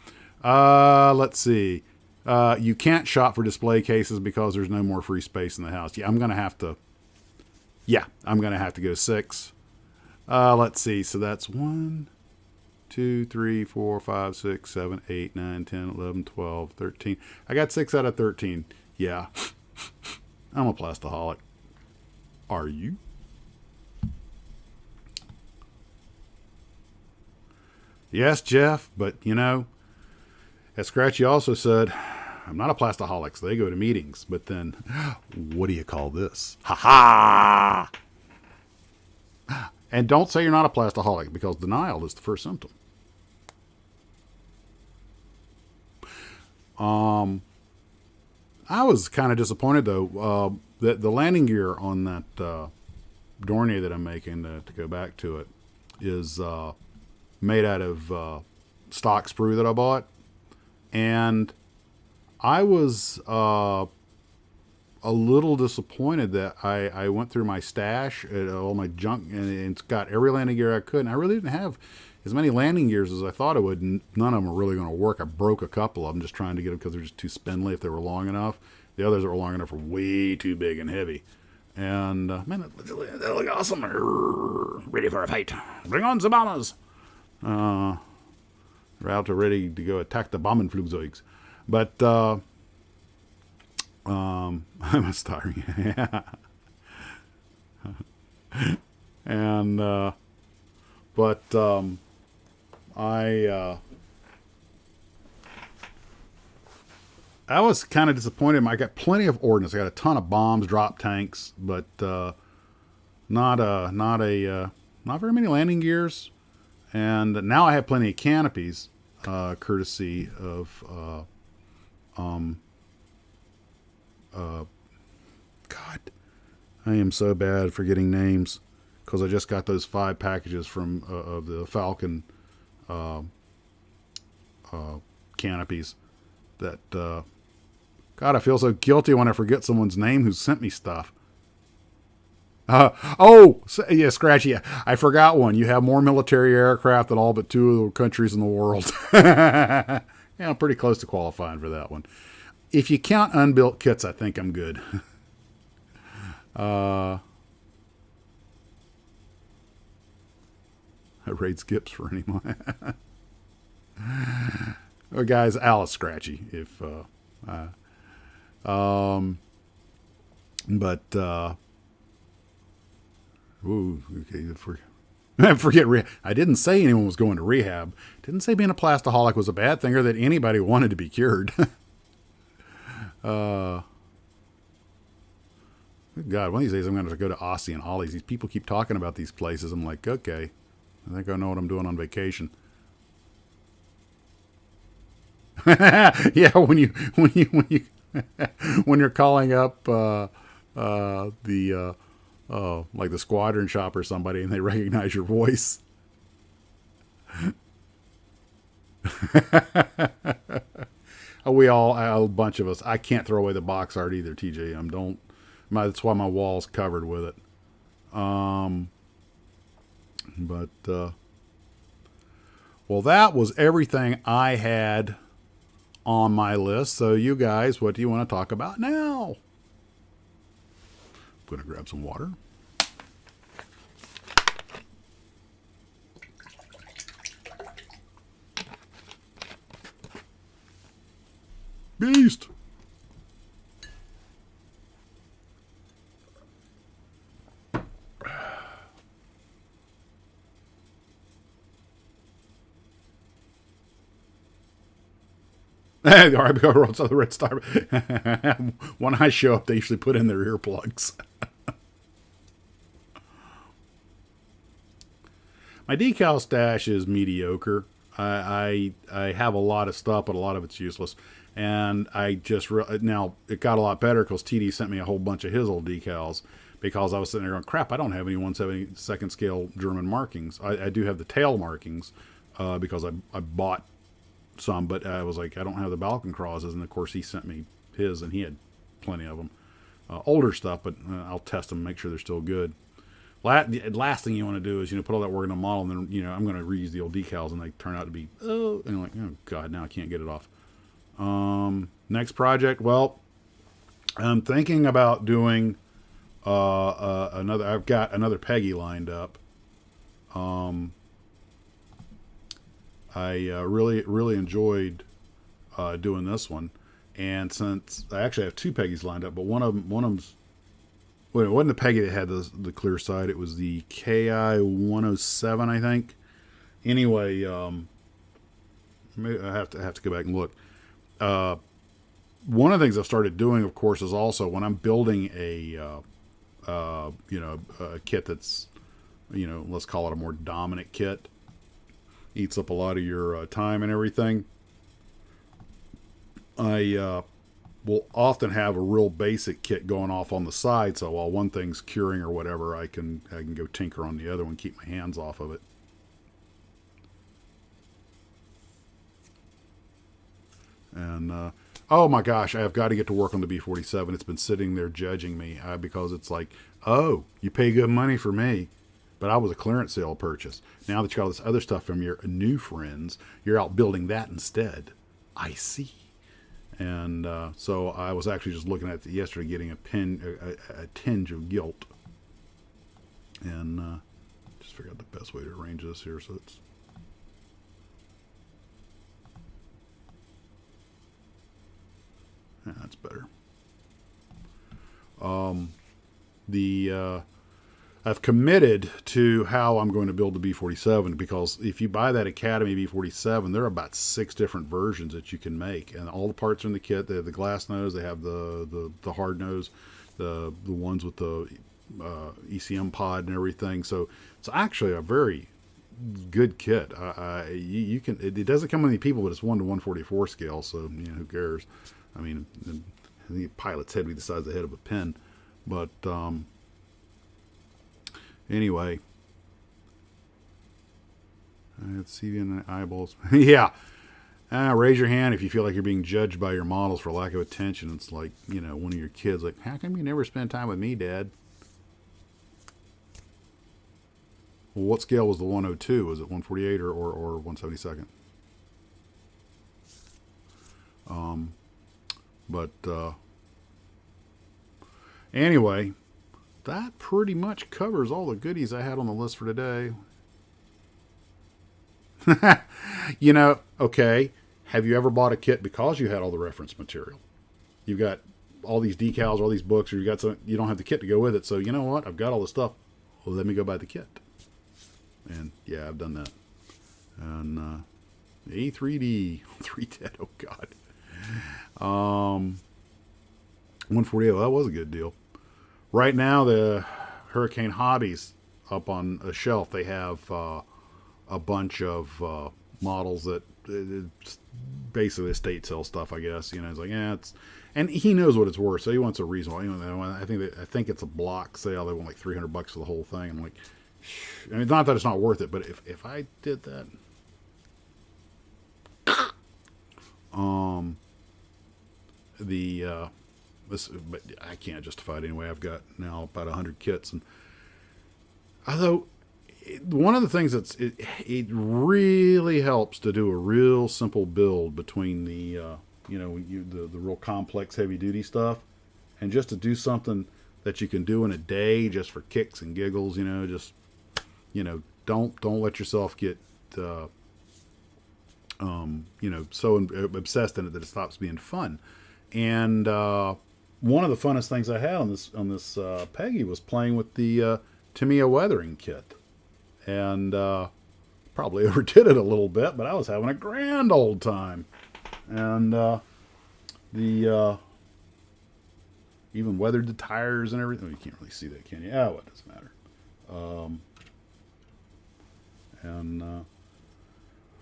Let's see. You can't shop for display cases because there's no more free space in the house. Yeah, I'm going to have to. Yeah, I'm going to have to go 6. Let's see. So that's 1, 2, 3, 4, 5, 6, 7, 8, 9, 10, 11, 12, 13. I got 6 out of 13. Yeah. I'm a plastaholic. Are you? Yes, Jeff, but you know, as Scratchy also said, I'm not a plastaholic, so they go to meetings. But then, what do you call this? Ha ha! And don't say you're not a plastaholic, because denial is the first symptom. I was kind of disappointed though that the landing gear on that Dornier that I'm making to go back to it is made out of stock sprue that I bought, and I was a little disappointed that I went through my stash, all my junk, and it's got every landing gear I could, and I really didn't have as many landing gears as I thought I would. None of them were really going to work. I broke a couple of them just trying to get them because they're just too spindly if they were long enough. The others that were long enough were way too big and heavy. And, man, that look awesome. Ready for a fight. Bring on the bombers. Route ready to go attack the Bombenflugzeugs. But, I'm starting. Yeah. And, I was kind of disappointed. I got plenty of ordnance. I got a ton of bombs, drop tanks, but not very many landing gears. And now I have plenty of canopies, courtesy of God, I am so bad at forgetting names because I just got those 5 packages from of the Falcon canopies. That God, I feel so guilty when I forget someone's name who sent me stuff. Yeah, Scratchy. I forgot one. You have more military aircraft than all but 2 of the countries in the world. Yeah, I'm pretty close to qualifying for that one. If you count unbuilt kits, I think I'm good. I raid skips for anyone. Oh, guys, Alice Scratchy. If forget. I didn't say anyone was going to rehab. Didn't say being a plastaholic was a bad thing or that anybody wanted to be cured. God, one of these days I'm going to go to Aussie and Ollie's. These people keep talking about these places. I'm like, okay, I think I know what I'm doing on vacation. Yeah, when you're calling up like the squadron shop or somebody and they recognize your voice. A bunch of us. I can't throw away the box art either, TJ. That's why my wall's covered with it. Well, that was everything I had on my list. So you guys, what do you want to talk about now? I'm going to grab some water. Beast. All right, we go to the Red Star. When I show up, they usually put in their earplugs. My decal stash is mediocre. I have a lot of stuff, but a lot of it's useless. And I just now it got a lot better because TD sent me a whole bunch of his old decals because I was sitting there going, crap, I don't have any 1/72 scale German markings. I do have the tail markings because I bought some, but I was like, I don't have the Balkan crosses, and of course he sent me his, and he had plenty of them. Older stuff, but I'll test them, make sure they're still good. Last thing you want to do is, put all that work in a model, and then, I'm going to reuse the old decals, and they turn out to be, and I'm like, oh God, now I can't get it off. Next project, well, I'm thinking about doing I've got another Peggy lined up. I really enjoyed doing this one, and since I actually have two Peggies lined up, but one of them's, well, it wasn't the Peggy that had the clear side. It was the KI 107, I think. Anyway, maybe I have to go back and look. One of the things I've started doing, of course, is also when I'm building a kit that's, let's call it a more dominant kit, eats up a lot of your time and everything. I will often have a real basic kit going off on the side, so while one thing's curing or whatever, I can go tinker on the other one, keep my hands off of it. And oh my gosh, I have got to get to work on the B-47. It's been sitting there judging me because it's like, oh, you pay good money for me, but I was a clearance sale purchase. Now that you got all this other stuff from your new friends, you're out building that instead. I see. And so I was actually just looking at it yesterday, getting a tinge of guilt. And just figured out the best way to arrange this here so it's... Yeah, that's better. I've committed to how I'm going to build the B-47, because if you buy that Academy B-47, there are about 6 different versions that you can make, and all the parts are in the kit. They have the glass nose, they have the hard nose, the ones with the ECM pod and everything. So it's actually a very good kit. You can. It doesn't come with any people, but it's 1 to 144 scale. So who cares? I mean, the pilot's head would be the size of the head of a pin, but anyway, let's see in the eyeballs. Yeah, raise your hand if you feel like you're being judged by your models for lack of attention. It's like, one of your kids, like, how come you never spend time with me, Dad? Well, what scale was the 102? Was it 148 or 172nd? But anyway, that pretty much covers all the goodies I had on the list for today. Okay, have you ever bought a kit because you had all the reference material? You've got all these decals, all these books, or you got some, you don't have the kit to go with it. So you know what? I've got all the stuff. Well, let me go buy the kit. And yeah, I've done that. And A3D, 310. Oh God. 148. Well, that was a good deal. Right now, the Hurricane Hobbies up on a shelf. They have a bunch of models that basically estate sale stuff, I guess. It's like, yeah, it's, and he knows what it's worth, so he wants a reasonable. I think it's a block sale. They want like $300 for the whole thing. I'm like, I mean, not that it's not worth it, but if I did that, but I can't justify it anyway. I've got now about 100 kits, and although one of the things it really helps to do a real simple build between the the real complex heavy duty stuff, and just to do something that you can do in a day just for kicks and giggles. Don't let yourself get so obsessed in it that it stops being fun. And one of the funnest things I had on this Peggy was playing with the Tamiya weathering kit, and probably overdid it a little bit, but I was having a grand old time. And even weathered the tires and everything. Oh, you can't really see that, can you? Oh, it doesn't matter.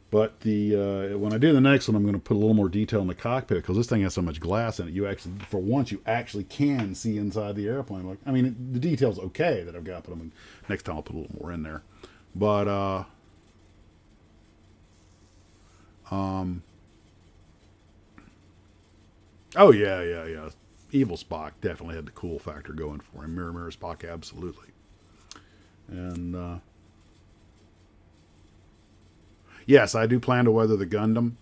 But when I do the next one, I'm going to put a little more detail in the cockpit, because this thing has so much glass in it. For once, you actually can see inside the airplane. Like, I mean, the detail's okay that I've got, but next time I'll put a little more in there. But Oh, yeah, yeah, yeah. Evil Spock definitely had the cool factor going for him. Mirror, Mirror Spock, absolutely. And, yes, I do plan to weather the Gundam.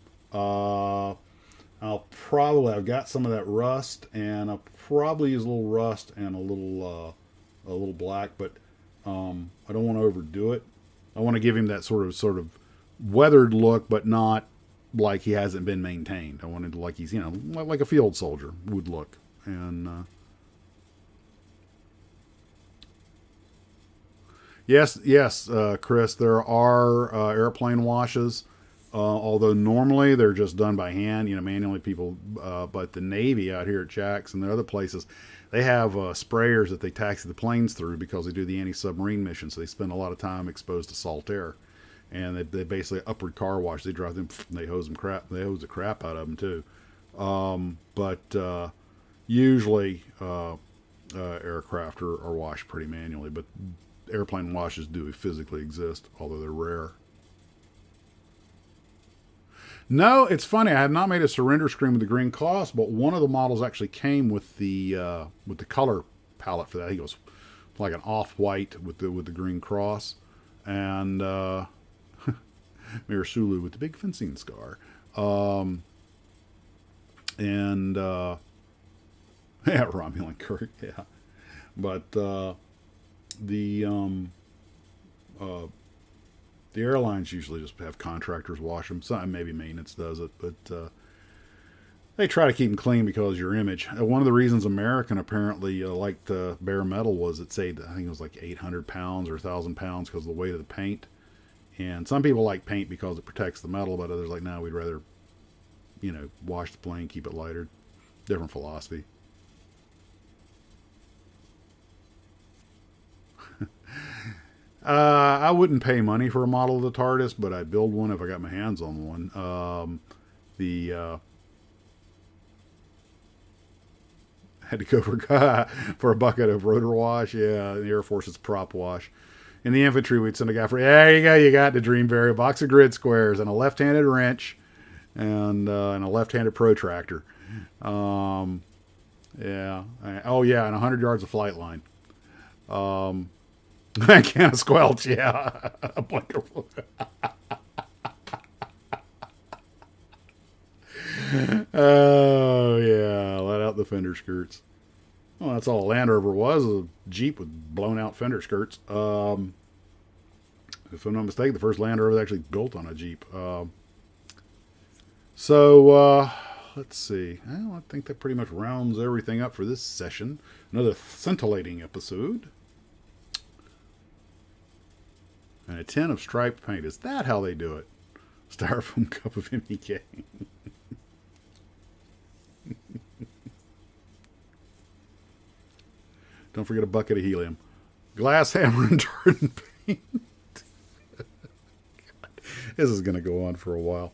I've got some of that rust, and I'll probably use a little rust and a little black, but I don't want to overdo it. I want to give him that sort of weathered look, but not like he hasn't been maintained. I wanted to like he's, like a field soldier would look. And yes, Chris, there are airplane washes. Although normally they're just done by hand, manually people, but the Navy out here at Jack's and the other places, they have sprayers that they taxi the planes through because they do the anti-submarine mission. So they spend a lot of time exposed to salt air, and they basically upward car wash. They drive them, and they hose the crap out of them too. But usually aircraft are washed pretty manually, but airplane washes do physically exist, although they're rare. No, it's funny. I had not made a surrender screen with the green cross, but one of the models actually came with the color palette for that. He goes like an off-white with the green cross, and Mayor Sulu with the big fencing scar, and yeah, Romulan Kirk, yeah, but the airlines usually just have contractors wash them. Some, maybe maintenance does it, but they try to keep them clean because your image. One of the reasons American apparently liked bare metal was it saved, I think it was like 800 pounds or 1,000 pounds because of the weight of the paint. And some people like paint because it protects the metal, but others like, no, we'd rather, wash the plane, keep it lighter. Different philosophy. I wouldn't pay money for a model of the TARDIS, but I'd build one if I got my hands on one. Had to go for a bucket of rotor wash. Yeah, the Air Force's prop wash. In the infantry, we'd send a guy for, there you go, you got the dream barrier, a box of grid squares, and a left-handed wrench, and a left-handed protractor. Yeah. Oh, yeah, and 100 yards of flight line. I can't squelch, yeah. Oh, yeah. Let out the fender skirts. Well, that's all a Land Rover was, a Jeep with blown out fender skirts. If I'm not mistaken, the first Land Rover was actually built on a Jeep. Let's see. Well, I think that pretty much rounds everything up for this session. Another scintillating episode. And a tin of striped paint. Is that how they do it? Styrofoam cup of MEK. Don't forget a bucket of helium. Glass hammer and tartan paint. This is going to go on for a while.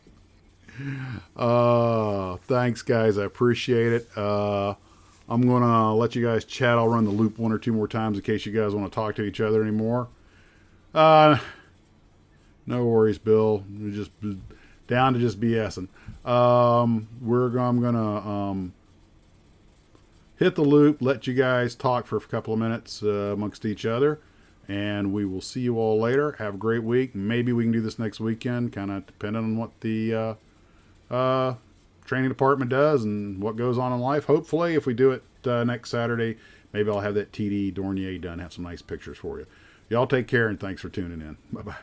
Thanks, guys. I appreciate it. I'm going to let you guys chat. I'll run the loop one or two more times in case you guys want to talk to each other anymore. No worries, Bill. We're just down to just BSing. I'm gonna hit the loop, let you guys talk for a couple of minutes amongst each other, and we will see you all later. Have a great week. Maybe we can do this next weekend, kind of depending on what the training department does and what goes on in life. Hopefully, if we do it next Saturday, maybe I'll have that TD Dornier done, have some nice pictures for you. Y'all take care, and thanks for tuning in. Bye-bye.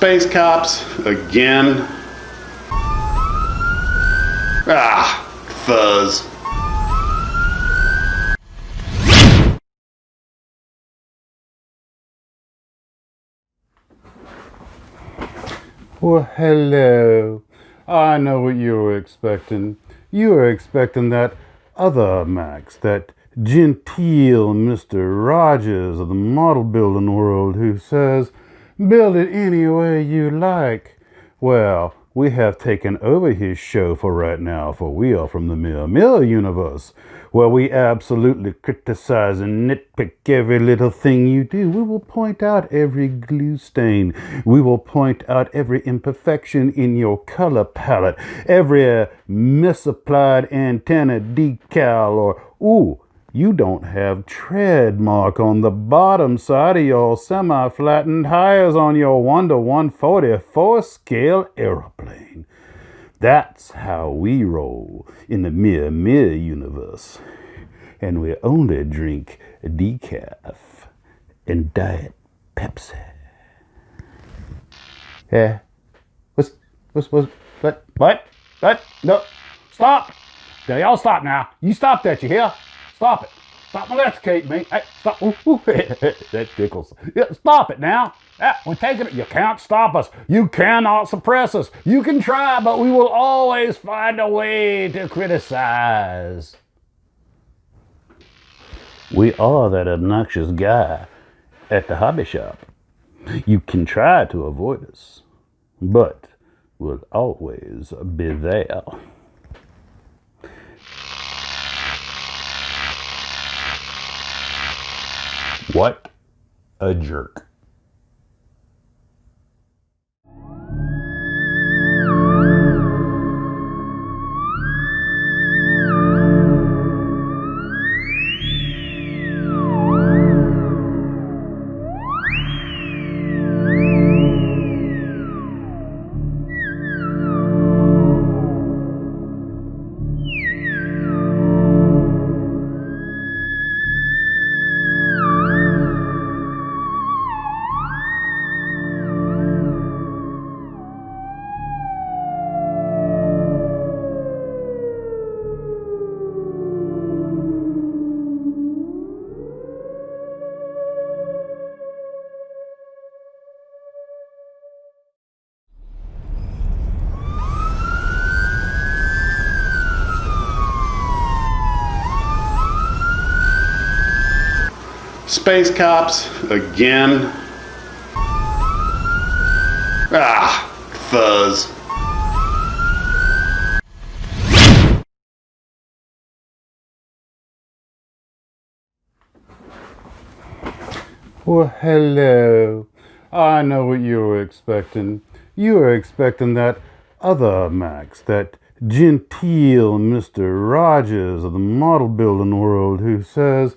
Space cops again. Ah, fuzz. Well, hello. I know what you were expecting. You were expecting that other Max, that genteel Mr. Rogers of the model building world who says, build it any way you like. Well, we have taken over his show for right now, for we are from the Mirror universe, where we absolutely criticize and nitpick every little thing you do. We will point out every glue stain. We will point out every imperfection in your color palette, every misapplied antenna decal, or, ooh, you don't have tread mark on the bottom side of your semi-flattened tires on your 1:144 scale aeroplane. That's how we roll in the Mirror universe. And we only drink decaf and Diet Pepsi. Yeah. What? No. Stop! Now, y'all stop now. You stop that, you hear? Stop it. Stop molestating me. Hey, stop. Ooh. That tickles. Yeah, stop it now. We're taking it. You can't stop us. You cannot suppress us. You can try, but we will always find a way to criticize. We are that obnoxious guy at the hobby shop. You can try to avoid us, but we'll always be there. What a jerk. Space cops again. Ah, fuzz. Well, hello. I know what you were expecting. You were expecting that other Max, that genteel Mr. Rogers of the model building world who says,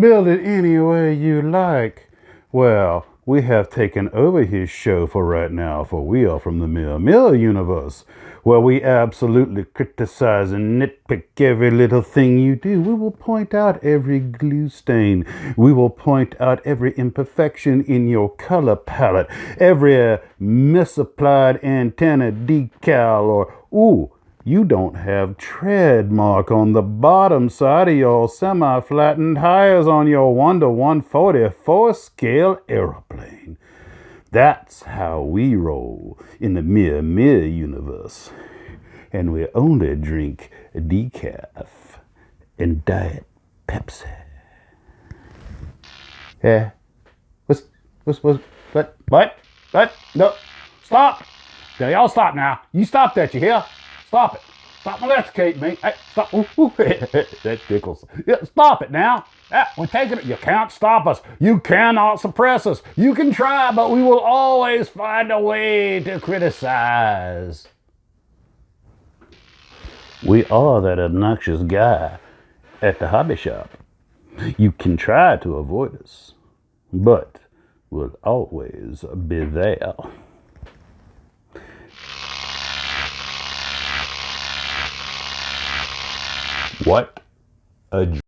build it any way you like. Well, we have taken over his show for right now, for we are from the Mirror universe, where we absolutely criticize and nitpick every little thing you do. We will point out every glue stain. We will point out every imperfection in your color palette, every misapplied antenna decal, or, ooh, you don't have tread mark on the bottom side of your semi-flattened tires on your 1:144 scale aeroplane. That's how we roll in the Mirror universe. And we only drink decaf and Diet Pepsi. Yeah. What? No. Stop! Now, y'all stop now. You stop that, you hear? Stop it. Stop molestating me. Hey, stop. Ooh. That tickles. Yeah, stop it now. We're taking it. You can't stop us. You cannot suppress us. You can try, but we will always find a way to criticize. We are that obnoxious guy at the hobby shop. You can try to avoid us, but we'll always be there. What a